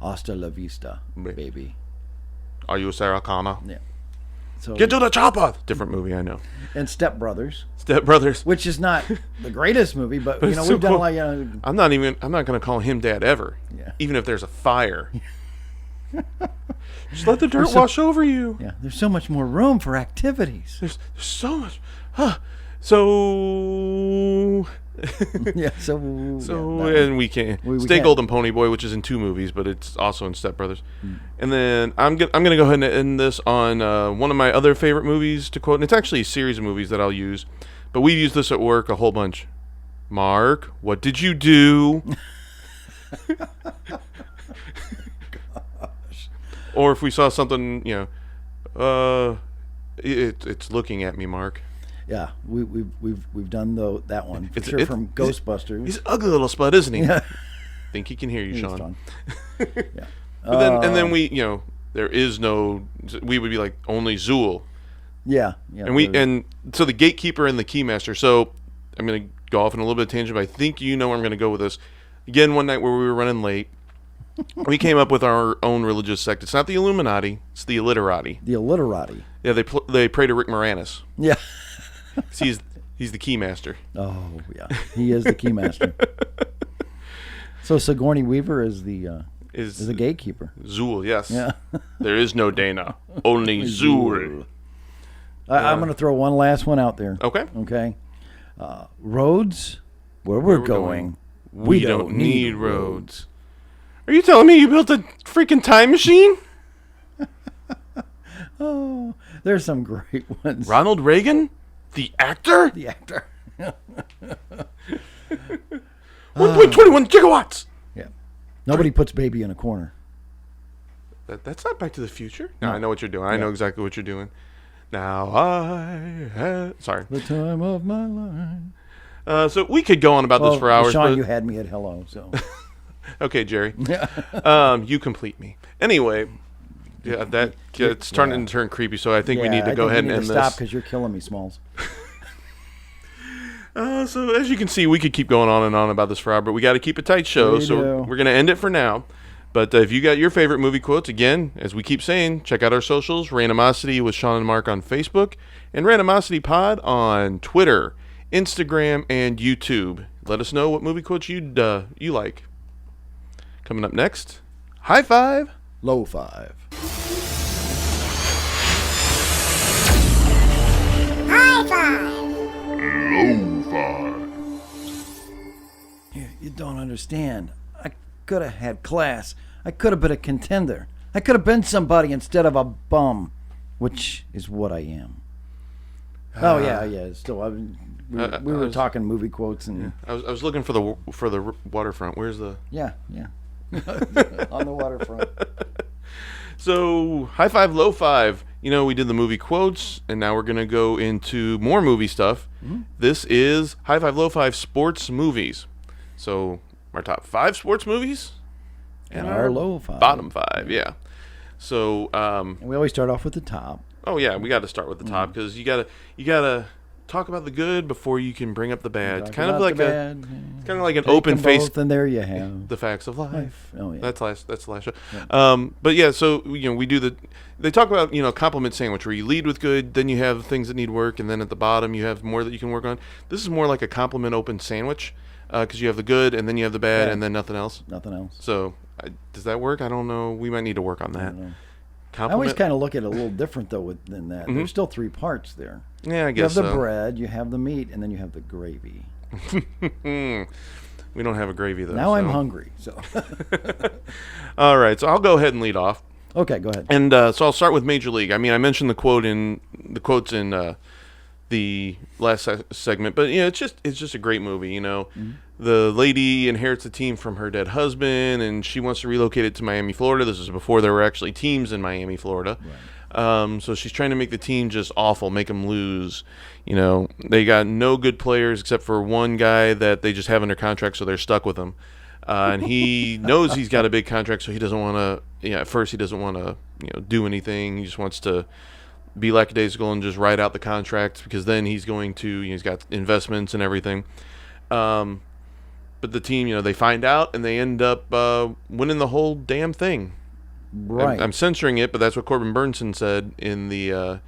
Hasta la vista, baby. Are you Sarah Connor? Yeah. So Get to the chopper. Different movie, I know. and Step Brothers, Step Brothers. which is not the greatest movie, but But you it's know so we've done cool. a lot. I'm not going to call him dad ever. Yeah. Even if there's a fire. Just let the dirt wash over you. Yeah, there's so much more room for activities. There's so much. So Yeah, so and we can't we Stay can't. Golden Pony Boy, which is in 2 movies, but it's also in Step Brothers. And then I'm gonna go ahead and end this on one of my other favorite movies to quote, and it's actually a series of movies that I'll use, but we've used this at work a whole bunch. Mark, what did you do? Or if we saw something, it's looking at me, Mark. yeah, we've done that one for It's- sure it- from Ghostbusters. He's an ugly little spud, isn't he? Yeah. Think he can hear you, He's Shawn. fun. Yeah. But then we, there is no. We would be like only Zool, Yeah. and so the gatekeeper and the keymaster. So I'm gonna go off in a little bit of tangent, but I think you know where I'm gonna go with this. Again, one night where we were running late, we came up with our own religious sect. It's not the Illuminati; it's the Illiterati. The Illiterati. Yeah, they pray to Rick Moranis. Yeah. He's the key master. Oh yeah, he is the key master. So Sigourney Weaver is the gatekeeper. Zool, yes. Yeah. There is no Dana, only Zool. I'm going to throw one last one out there. Okay. Okay. Roads, where we're going, we don't need roads. Are you telling me you built a freaking time machine? Oh, there's some great ones. Ronald Reagan, the actor? The actor. 1.21 gigawatts. Yeah. Nobody puts baby in a corner. That's not Back to the Future. No, I know what you're doing. I know exactly what you're doing. Now I have... Sorry. The time of my life. So we could go on about this for hours. Shawn, but... you had me at hello, so... Okay, Jerry. You complete me. Anyway, yeah, it's starting to turn creepy, so I think we need to go ahead and end this. Stop, because you're killing me, Smalls. So as you can see, we could keep going on and on about this for hours, but we got to keep a tight show, so we're going to end it for now. But if you got your favorite movie quotes, again, as we keep saying, check out our socials, Randomosity with Shawn and Mark on Facebook, and Randomosity Pod on Twitter, Instagram, and YouTube. Let us know what movie quotes you like. Coming up next, High Five, Low Five. High five. Low Five. You don't understand. I could have had class. I could have been a contender. I could have been somebody instead of a bum, which is what I am. Still, we were talking movie quotes, and I was looking for the waterfront. Where's the? Yeah. On the waterfront. So, High Five, Low Five. You know, we did the movie quotes, and now we're going to go into more movie stuff. Mm-hmm. This is High Five, Low Five sports movies. So, our top 5 sports movies. And our low 5. Bottom 5, yeah. So, and we always start off with the top. Oh, yeah, we got to start with the top, because you gotta talk about the good before you can bring up the bad. It's kind of like an open face. And there you have the facts of life. Oh yeah, that's the last show. Yeah. But yeah, so we do they talk about compliment sandwich where you lead with good, then you have things that need work, and then at the bottom you have more that you can work on. This is more like a compliment open sandwich because you have the good and then you have the bad and then nothing else. So does that work? I don't know. We might need to work on that. I always kind of look at it a little different though than that. Mm-hmm. There's still 3 parts there. Yeah, I guess you have the bread, you have the meat, and then you have the gravy. We don't have a gravy though. Now I'm hungry. So. All right, so I'll go ahead and lead off. Okay, go ahead. And so I'll start with Major League. I mean, I mentioned the quotes in the last segment, but it's just a great movie. Mm-hmm. The lady inherits the team from her dead husband, and she wants to relocate it to Miami, Florida. This is before there were actually teams in Miami, Florida. Right. So she's trying to make the team just awful, make them lose. They got no good players except for one guy that they just have under contract, so they're stuck with him. And he knows he's got a big contract, so he doesn't want to. At first he doesn't want to, do anything. He just wants to be lackadaisical and just ride out the contract because then he's going to. He's got investments and everything. But the team, they find out and they end up winning the whole damn thing. Right. I'm censoring it, but that's what Corbin Burnson said in the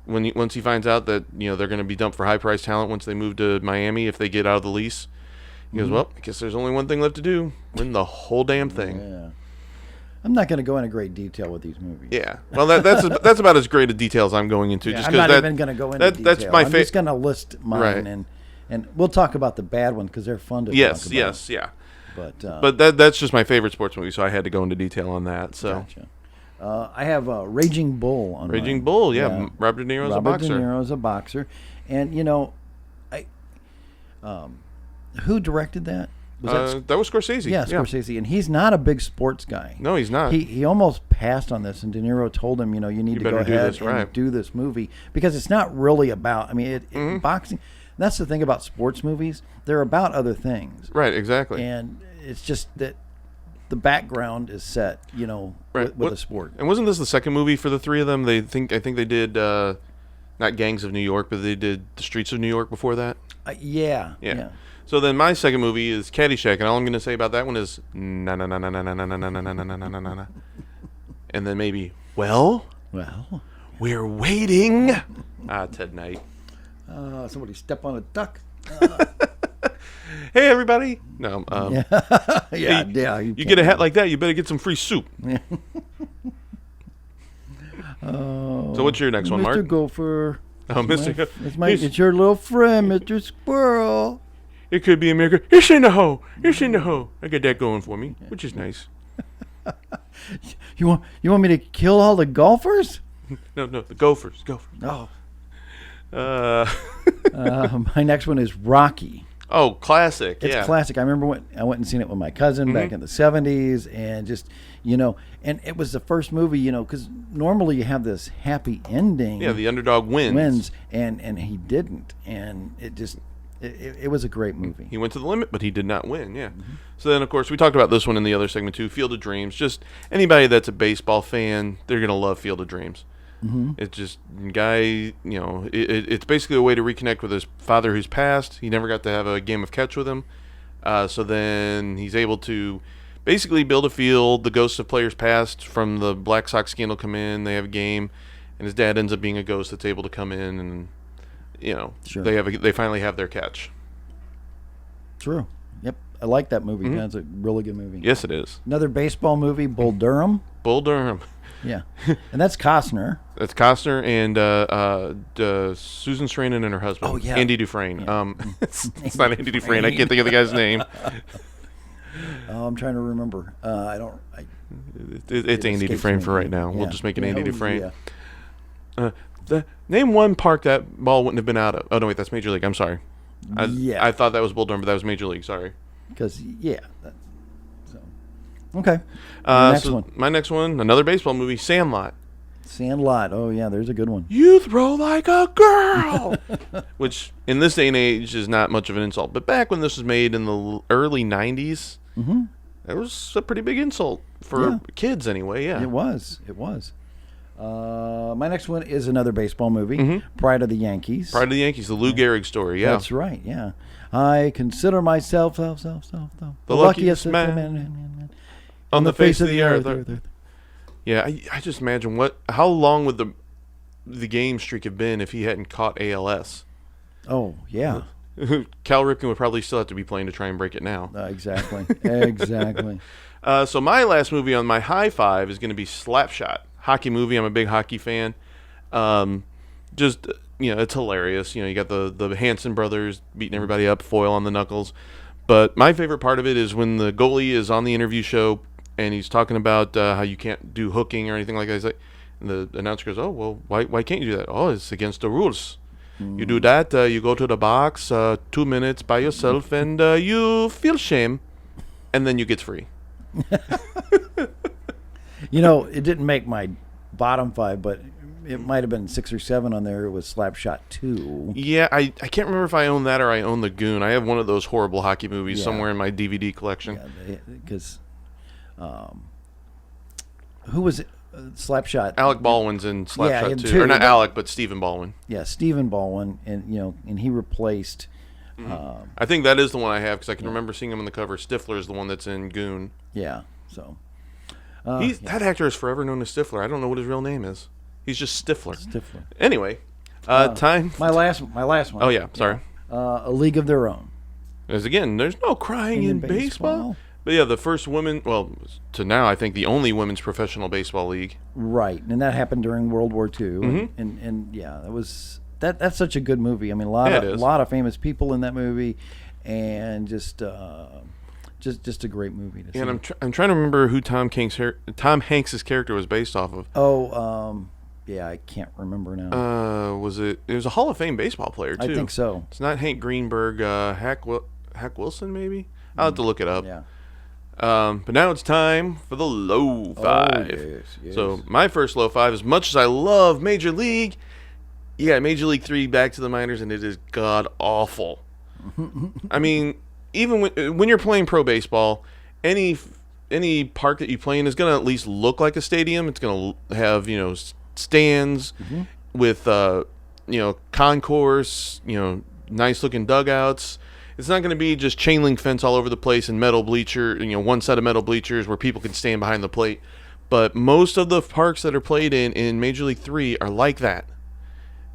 once he finds out that they're going to be dumped for high priced talent once they move to Miami if they get out of the lease. He goes, well, I guess there's only one thing left to do: win the whole damn thing. Yeah. I'm not going to go into great detail with these movies. Yeah. Well, that's about as great a detail as I'm going into. Yeah, just I'm not even going to go into detail. That's my I'm just going to list mine, right. And we'll talk about the bad ones because they're fun to talk about. Yes, yeah. But that's just my favorite sports movie, so I had to go into detail on that. So. Gotcha. I have Raging Bull on Raging Bull, yeah. Robert De Niro's a boxer. Robert De Niro's a boxer. And, who directed that? That was Scorsese. Yeah, Scorsese. And he's not a big sports guy. No, he's not. He almost passed on this, and De Niro told him, you need to go ahead and do this movie because it's not really about, boxing. That's the thing about sports movies. They're about other things. Right, exactly. And it's just that the background is set, with a sport. And wasn't this the second movie for the three of them? I think they did not Gangs of New York, but they did The Streets of New York before that. Yeah. So then my second movie is Caddyshack, and all I'm going to say about that one is na na na na na na na na na na na na na na na, and then maybe Well, we're waiting. Ted Knight. somebody step on a duck. Hey everybody. No. Yeah. You get a hat like that, you better get some free soup. So what's your next one, Mark? Mr. Gopher. Oh, Mr. It's your little friend, Mr. Squirrel. It could be America. It's in the hole. It's in the hole. I got that going for me, which is nice. You want me to kill all the golfers? No, the Gophers. Oh. Uh, My next one is Rocky. Oh, classic. It's classic. I remember when I went and seen it with my cousin back in the 70s, and just, and it was the first movie, because normally you have this happy ending. Yeah, the underdog wins. And he didn't, and it was a great movie. He went to the limit, but he did not win, yeah. So then, of course, we talked about this one in the other segment, too, Field of Dreams. Just anybody that's a baseball fan, they're going to love Field of Dreams. It's just it's basically a way to reconnect with his father who's passed. He never got to have a game of catch with him. So then he's able to basically build a field. The ghosts of players past from the Black Sox scandal come in. They have a game, and his dad ends up being a ghost that's able to come in, and Sure. they finally have their catch. True. Yep. I like that movie. That's a really good movie. Yes, it is. Another baseball movie, Bull Durham. Bull Durham. Yeah. And that's Costner. That's Costner and Susan Sarandon and her husband. Oh, yeah. Andy Dufresne. Yeah. It's not Andy Dufresne. I can't think of the guy's name. I'm trying to remember. It's Andy Dufresne for right now. Yeah. We'll just make it Andy Dufresne. Yeah. Name one park that ball wouldn't have been out of. Oh, no, wait, that's Major League. I'm sorry. I thought that was Bull Durham, but that was Major League. Sorry. Because, okay. Next one. My next one, another baseball movie, Sandlot. Sandlot. Oh, yeah, there's a good one. You throw like a girl. Which, in this day and age, is not much of an insult. But back when this was made in the early 90s, that was a pretty big insult for kids anyway, yeah. It was. My next one is another baseball movie, Pride of the Yankees. Pride of the Yankees, the Lou Gehrig story, yeah. That's right, yeah. I consider myself the luckiest man on the face of the earth. Yeah, I just imagine how long would the game streak have been if he hadn't caught ALS? Oh, yeah. Cal Ripken would probably still have to be playing to try and break it now. Exactly. So my last movie on my high five is going to be Slapshot. Hockey movie. I'm a big hockey fan. It's hilarious. You got the Hanson brothers beating everybody up, foil on the knuckles. But my favorite part of it is when the goalie is on the interview show and he's talking about how you can't do hooking or anything like that. And the announcer goes, "Oh, well, why can't you do that?" "Oh, it's against the rules. You do that, you go to the box 2 minutes by yourself, and you feel shame, and then you get free." It didn't make my bottom five, but it might have been 6 or 7 on there. It was Slapshot 2. Yeah, I can't remember if I own that or I own The Goon. I have one of those horrible hockey movies somewhere in my DVD collection. Because who was it? Slapshot. Alec Baldwin's in Slapshot 2. 2. Or not Alec, but Stephen Baldwin. Yeah, Stephen Baldwin, and he replaced... I think that is the one I have because I can remember seeing him on the cover. Stifler is the one that's in Goon. Yeah, so... That actor is forever known as Stifler. I don't know what his real name is. He's just Stifler. Anyway, time. My last one. Oh, yeah, sorry. A League of Their Own. As again, there's no crying in baseball. But yeah, the first woman, to now I think the only women's professional baseball league. Right, and that happened during World War II. And yeah, that was that's such a good movie. I mean, a lot of famous people in that movie, and just a great movie to see. And I'm trying to remember who Tom Hanks's character was based off of. Yeah, I can't remember now. It was a Hall of Fame baseball player too. I think so. It's not Hank Greenberg. Hack Wilson maybe. I'll have to look it up. Yeah. But now it's time for the low five. Yes. So my first low five, as much as I love Major League, Major League 3 back to the minors, and it is god awful. I mean, even when you're playing pro baseball, any park that you play in is going to at least look like a stadium. It's going to have stands with concourse, nice looking dugouts. It's not going to be just chain link fence all over the place and metal bleacher, one set of metal bleachers where people can stand behind the plate. But most of the parks that are played in Major League 3 are like that.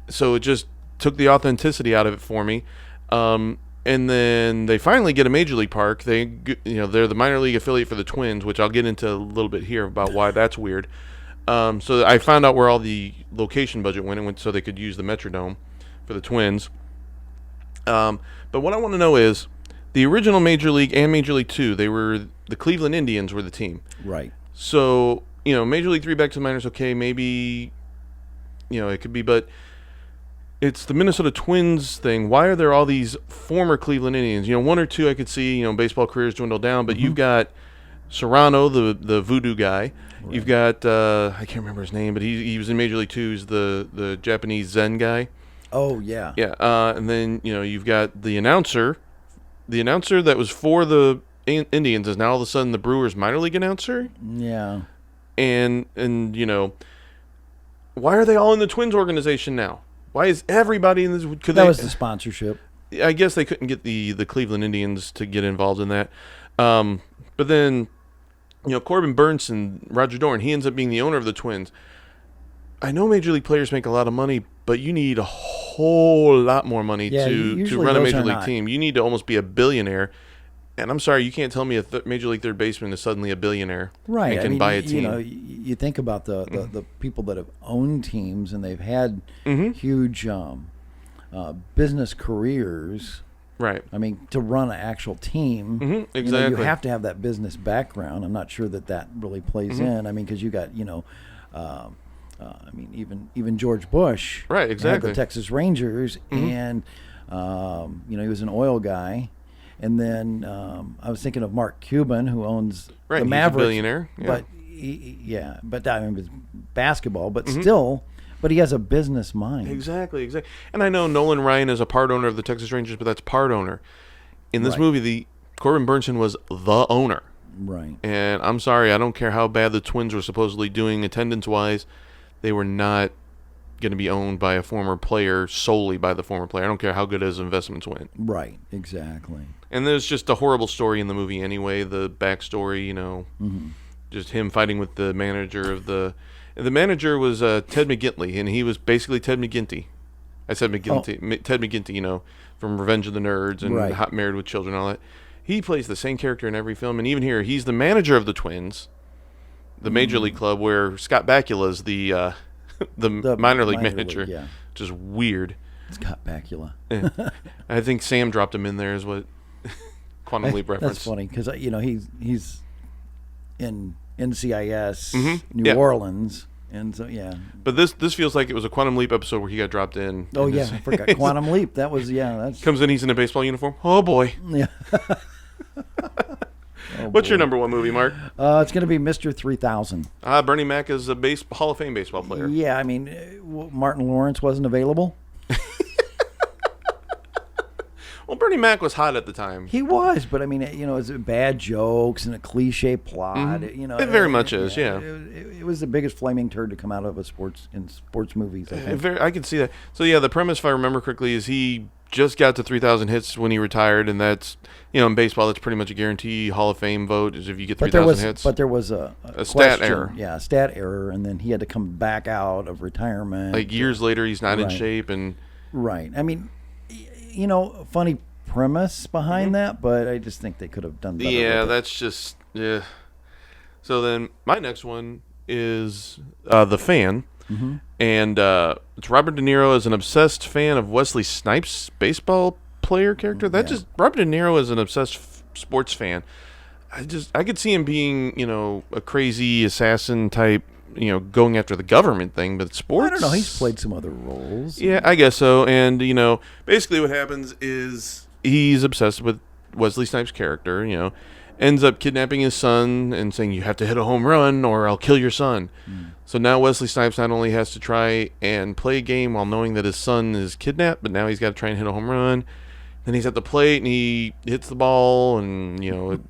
So it just took the authenticity out of it for me. And then they finally get a Major League park. They're the minor league affiliate for the Twins, which I'll get into a little bit here about why that's weird. So I found out where all the location budget went so they could use the Metrodome for the Twins. But what I want to know is the original Major League and Major League 2, the Cleveland Indians were the team. Right. So, Major League 3 back to the minors, okay, maybe, it could be, but it's the Minnesota Twins thing. Why are there all these former Cleveland Indians? One or two I could see, baseball careers dwindle down, but you've got Serrano, the voodoo guy. Right. You've got, I can't remember his name, but he was in Major League 2. He's the Japanese Zen guy. Oh, yeah. Yeah, and then, you've got the announcer. The announcer that was for the Indians is now all of a sudden the Brewers minor league announcer. Yeah. And why are they all in the Twins organization now? Why is everybody in this? That was the sponsorship. I guess they couldn't get the Cleveland Indians to get involved in that. But then, Corbin Burnson, Roger Dorn, he ends up being the owner of the Twins. I know Major League players make a lot of money, but you need a whole lot more money to run a Major League team. You need to almost be a billionaire. And I'm sorry, you can't tell me a Major League third baseman is suddenly a billionaire and can buy a team. You think about the people that have owned teams and they've had huge business careers. Right. I mean, to run an actual team, exactly. You have to have that business background. I'm not sure that really plays in. I mean, because you got, even George Bush, right? Exactly. Had the Texas Rangers, and he was an oil guy. And then I was thinking of Mark Cuban, who owns the Mavericks. He's a billionaire. Yeah. But I mean, it's basketball, but still, but he has a business mind. Exactly. And I know Nolan Ryan is a part owner of the Texas Rangers, but that's part owner. In this movie, the Corbin Burnson was the owner. Right. And I'm sorry, I don't care how bad the Twins were supposedly doing attendance-wise, they were not going to be owned by a former player, solely by the former player. I don't care how good his investments went. Right, exactly. And there's just a horrible story in the movie anyway, the backstory, just him fighting with the manager of the manager was Ted McGinty, and he was basically Ted McGinty. I said McGinty, Ted McGinty, from Revenge of the Nerds and Hot Married with Children and all that. He plays the same character in every film, and even here, he's the manager of the Twins, the Major League club, where Scott Bakula's the minor league manager, which is weird. Scott Bakula. I think Sam dropped him in there as what Quantum Leap reference. That's funny because he's in NCIS New Orleans, and so But this feels like it was a Quantum Leap episode where he got dropped in. Oh yeah, I forgot Quantum Leap. That was that's comes in. He's in a baseball uniform. Oh boy. Yeah. What's your number one movie, Mark? It's going to be Mr. 3000. Bernie Mac is a Hall of Fame baseball player. Yeah, I mean, Martin Lawrence wasn't available. Well, Bernie Mac was hot at the time. He was, but I mean, it's bad jokes and a cliche plot. It very much is, yeah. It was the biggest flaming turd to come out of sports movies. I think. I can see that. So yeah, the premise, if I remember correctly, is he just got to 3,000 hits when he retired, and that's in baseball, that's pretty much a guarantee Hall of Fame vote is if you get 3,000 hits. But there was a stat error. Yeah, a stat error, and then he had to come back out of retirement. Like years later, he's not in shape, and I mean, funny premise behind that, but I just think they could have done better. Yeah, that's just So then my next one is The Fan. And it's Robert De Niro as an obsessed fan of Wesley Snipes' baseball player character. Robert De Niro is an obsessed sports fan. I could see him being, a crazy assassin type, going after the government thing, but sports. I don't know. He's played some other roles. Yeah, I guess so. And basically what happens is he's obsessed with Wesley Snipes' character. Ends up kidnapping his son and saying, "You have to hit a home run, or I'll kill your son." So now Wesley Snipes not only has to try and play a game while knowing that his son is kidnapped, but now he's got to try and hit a home run. Then he's at the plate and he hits the ball, and it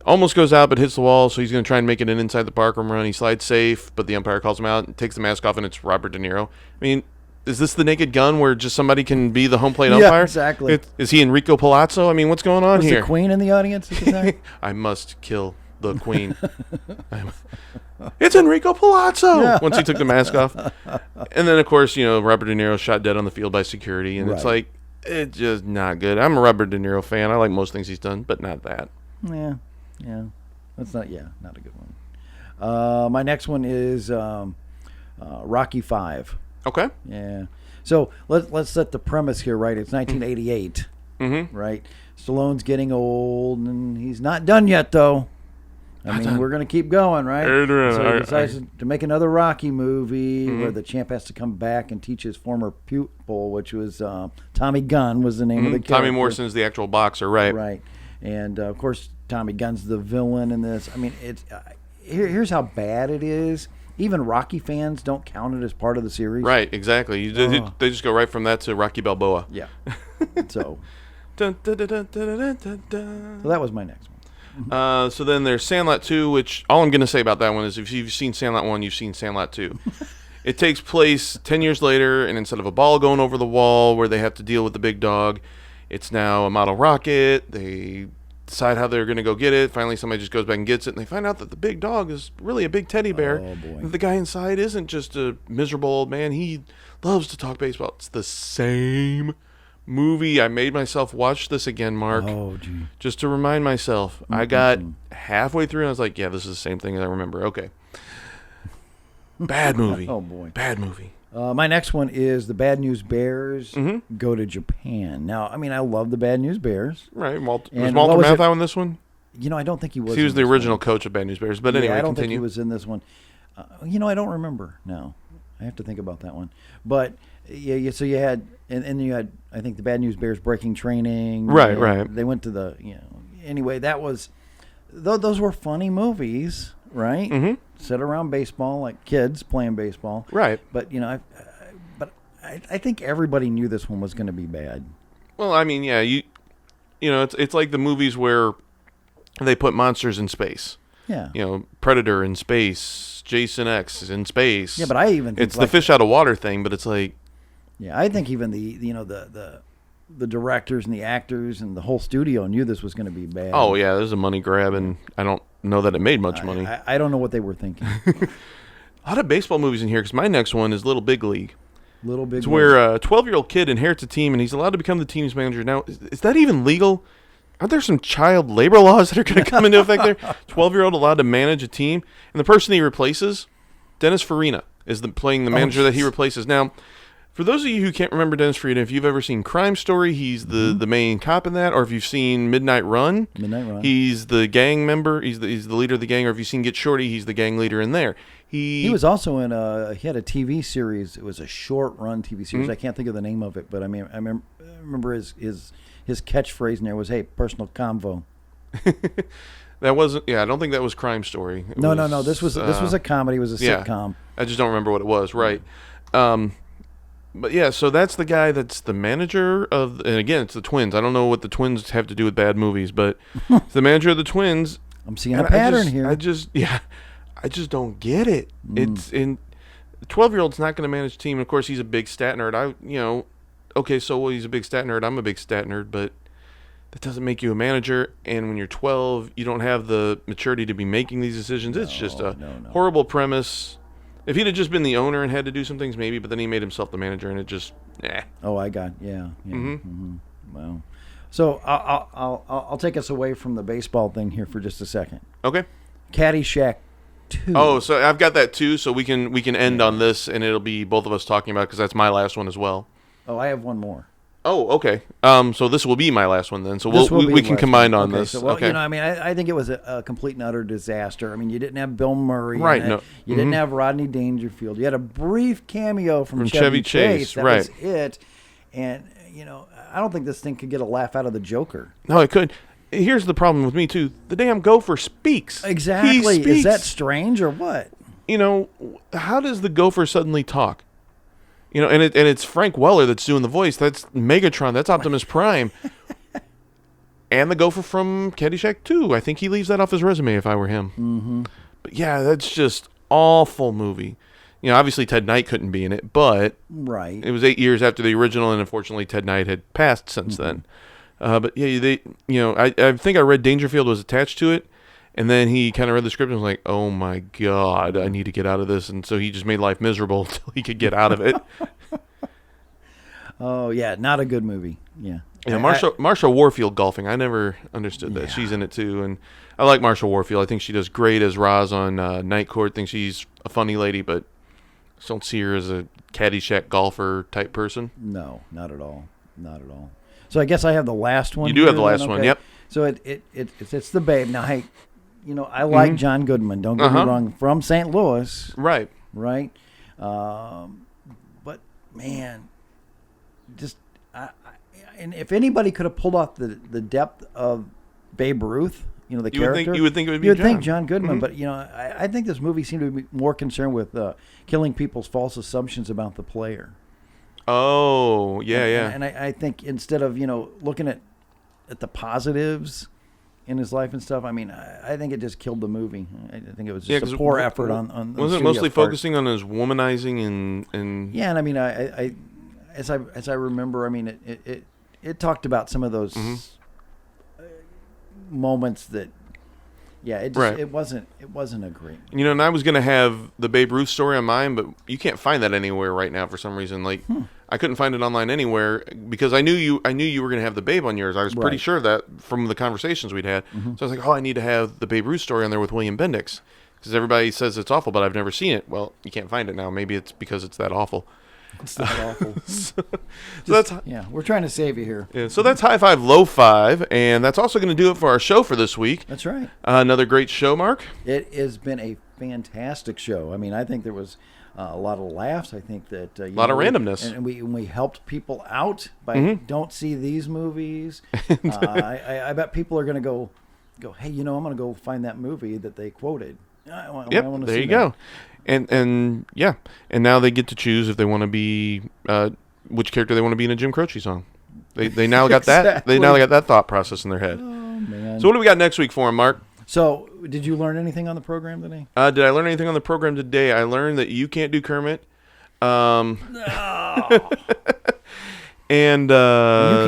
almost goes out but hits the wall. So he's going to try and make it an inside the park home run. He slides safe, but the umpire calls him out and takes the mask off, and it's Robert De Niro. I mean, is this the Naked Gun where just somebody can be the home plate Yeah, umpire? exactly. Is he Enrico Palazzo? I mean, what's going on Was here? the Queen in the audience at the time? I must kill the Queen. It's Enrico Palazzo. Once he took the mask off, and then of course Robert De Niro shot dead on the field by security, and it's like it's just not good. I'm a Robert De Niro fan. I like most things he's done, but not that. Yeah, that's not a good one. My next one is Rocky 5. Okay. Yeah. So let's set the premise here, right? It's 1988, right? Stallone's getting old, and he's not done yet, though. I mean, we're going to keep going, right? So he decides to make another Rocky movie where the champ has to come back and teach his former pupil, which was Tommy Gunn was the name of the character. Tommy Morrison's the actual boxer, right? Right. And, of course, Tommy Gunn's the villain in this. I mean, it's here's how bad it is. Even Rocky fans don't count it as part of the series. Right, exactly. They just go right from that to Rocky Balboa. Yeah. So that was my next one. So then there's Sandlot 2, which all I'm going to say about that one is if you've seen Sandlot 1, you've seen Sandlot 2. It takes place 10 years later, and instead of a ball going over the wall where they have to deal with the big dog, it's now a model rocket. They decide how they're going to go get it. Finally, somebody just goes back and gets it, and they find out that the big dog is really a big teddy bear. Oh, boy. And the guy inside isn't just a miserable old man. He loves to talk baseball. It's the same movie. I made myself watch this again, Mark. Oh, gee. Just to remind myself. I got halfway through and I was like, yeah, this is the same thing as I remember. Okay. Bad movie. Oh, boy. Bad movie. My next one is the Bad News Bears go to Japan. Now, I mean, I love the Bad News Bears. Right. Was And Walter what was Matthau in this one? I don't think he was. He was in the this original one. coach of Bad News Bears. But anyway, I don't continue. think he was in this one. I don't remember now. I have to think about that one. But so you had, and you had, I think, the Bad News Bears breaking training. Right, right. They went to the, anyway, that was, those were funny movies, right? Mm-hmm. Set around baseball, like kids playing baseball. Right. But, I think everybody knew this one was going to be bad. Well, I mean, yeah, it's like the movies where they put monsters in space. Yeah. Predator in space, Jason X is in space. Yeah, but I even think it's the fish out of water thing, but it's like, yeah, I think even the directors and the actors and the whole studio knew this was going to be bad. oh yeah, there's a money grab, and I don't know that it made much money. I don't know what they were thinking. A lot of baseball movies in here, because my next one is Little Big League. Little Big It's League. where a 12-year-old kid inherits a team, and he's allowed to become the team's manager. Now, is that even legal? Aren't there some child labor laws that are going to come into effect there? 12-year-old allowed to manage a team, and the person he replaces, Dennis Farina, is playing the manager that he replaces. Now, for those of you who can't remember Dennis Farina, if you've ever seen Crime Story, he's the main cop in that, or if you've seen Midnight Run, he's the gang member, he's the leader of the gang, or if you've seen Get Shorty, he's the gang leader in there. He was also in he had a TV series. It was a short-run TV series. I can't think of the name of it, but I remember his catchphrase in there was, "Hey, personal convo." That wasn't. Yeah, I don't think that was Crime Story. No. This was a comedy. It was a sitcom. I just don't remember what it was. Right. But yeah, so that's the guy that's the manager of, and again, it's the Twins. I don't know what the Twins have to do with bad movies, but it's the manager of the Twins. I'm seeing a pattern here. I just don't get it. It's in. The 12-year-old's not going to manage a team. And of course, he's a big stat nerd. Okay, so he's a big stat nerd. I'm a big stat nerd, but that doesn't make you a manager. And when you're 12, you don't have the maturity to be making these decisions. It's just a horrible premise. If he'd have just been the owner and had to do some things, maybe, but then he made himself the manager, and it just, Oh, I got, yeah. Wow. So I'll take us away from the baseball thing here for just a second. Okay. Caddyshack 2. Oh, so I've got that too. So we can end on this, and it'll be both of us talking about it, because that's my last one as well. Oh, I have one more. Oh, okay. So this will be my last one then. So we can combine on this. So, okay. I think it was a complete and utter disaster. I mean, you didn't have Bill Murray. Right. You didn't have Rodney Dangerfield. You had a brief cameo from Chevy Chase. That right. was it. And, I don't think this thing could get a laugh out of the Joker. No, it could. Here's the problem with me, too. The damn Gopher speaks. Exactly. He speaks. Is that strange or what? How does the Gopher suddenly talk? And it's Frank Weller that's doing the voice. That's Megatron. That's Optimus Prime. And the Gopher from Caddyshack 2. I think he leaves that off his resume if I were him. Mm-hmm. But yeah, that's just awful movie. obviously Ted Knight couldn't be in it, but Right. it was 8 years after the original, and unfortunately Ted Knight had passed since then. But yeah, I think I read Dangerfield was attached to it, and then he kind of read the script and was like, "Oh my God, I need to get out of this," and so he just made life miserable until he could get out of it. Oh yeah, not a good movie. Yeah. Yeah, Marsha Warfield golfing. I never understood that. Yeah. She's in it too, and I like Marsha Warfield. I think she does great as Roz on Night Court. Think she's a funny lady, but I don't see her as a Caddyshack golfer type person. No, not at all. Not at all. So I guess I have the last one. You do have the here last then? one. Okay. Yep. So it's The Babe. Now, hey, I like John Goodman. Don't get me wrong. From St. Louis, Right. right? But man, just and if anybody could have pulled off the depth of Babe Ruth, the character, You would think it would be you would John. think John Goodman. But I think this movie seemed to be more concerned with killing people's false assumptions about the player. Oh, yeah, yeah. And I think instead of looking at the positives in his life and stuff, I think it just killed the movie. I think it was just 'cause a poor effort on the wasn't it studio's mostly part. focusing on his womanizing and Yeah, and I as I remember, it talked about some of those moments that, yeah, it just, Right. it wasn't a great. and I was gonna have the Babe Ruth story on mine, but you can't find that anywhere right now for some reason. Like I couldn't find it online anywhere because I knew you were gonna have the Babe on yours. I was pretty Right. sure of that from the conversations we'd had. So I was like, I need to have the Babe Ruth story on there with William Bendix because everybody says it's awful, but I've never seen it. Well, you can't find it now. Maybe it's because it's that awful. It's not awful. So that's Yeah, we're trying to save you here. yeah, so that's High Five, Low Five, and that's also going to do it for our show for this week. That's right. Another great show, Mark. It has been a fantastic show. I think there was a lot of laughs. I think that a lot of randomness. and we helped people out by don't see these movies. I bet people are going to go. Hey, I'm going to go find that movie that they quoted. I wanna There see you that. go. And yeah, and now they get to choose if they want to be which character they want to be in a Jim Croce song. They now got that. They now got that thought process in their head. Oh man. So what do we got next week for him, Mark? So did you learn anything on the program today? Did I learn anything on the program today? I learned that you can't do Kermit. And you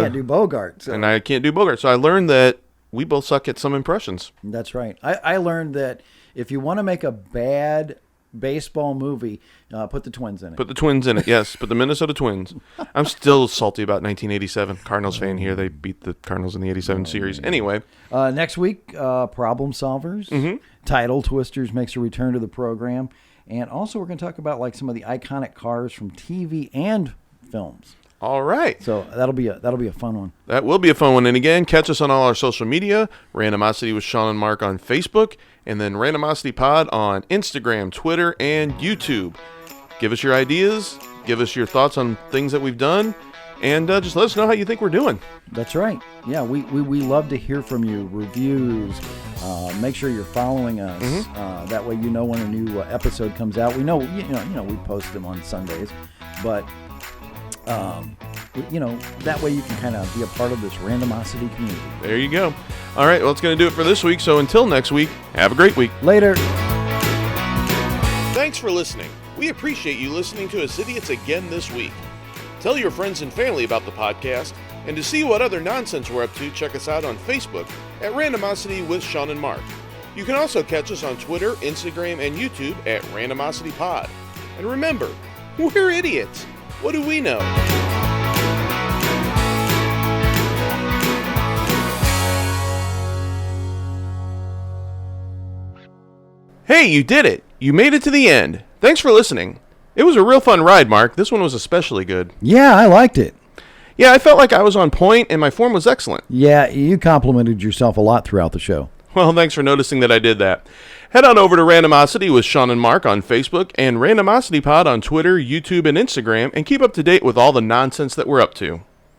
can't do Bogart. So. and I can't do Bogart. So I learned that we both suck at some impressions. That's right. I learned that if you want to make a bad baseball movie, put the Twins in it. Put the Twins in it, yes. Put the Minnesota Twins. I'm still salty about 1987. Cardinals fan here. They beat the Cardinals in the 87 series. Anyway. Next week, Problem Solvers. Title Twisters makes a return to the program. And also we're going to talk about some of the iconic cars from TV and films. All right. So that'll be a fun one. That will be a fun one. And again, catch us on all our social media. Randomosity with Shawn and Mark on Facebook. And then Randomosity Pod on Instagram, Twitter, and YouTube. Give us your ideas. Give us your thoughts on things that we've done. And just let us know how you think we're doing. That's right. Yeah, we love to hear from you. Reviews. Make sure you're following us. That way you know when a new episode comes out. We know we post them on Sundays, but that way you can kind of be a part of this Randomosity community. There you go. All right, well, it's going to do it for this week. So until next week, have a great week. Later. Thanks for listening. We appreciate you listening to us idiots again this week. Tell your friends and family about the podcast, and to see what other nonsense we're up to, check us out on Facebook at Randomosity with Shawn and Mark. You can also catch us on Twitter, Instagram, and YouTube at Randomosity Pod. And remember, we're idiots. What do we know? Hey, you did it! You made it to the end. Thanks for listening. It was a real fun ride, Mark. This one was especially good. Yeah, I liked it. Yeah, I felt like I was on point and my form was excellent. Yeah, you complimented yourself a lot throughout the show. Well, thanks for noticing that I did that. Head on over to Randomosity with Shawn and Mark on Facebook and Randomosity Pod on Twitter, YouTube, and Instagram, and keep up to date with all the nonsense that we're up to.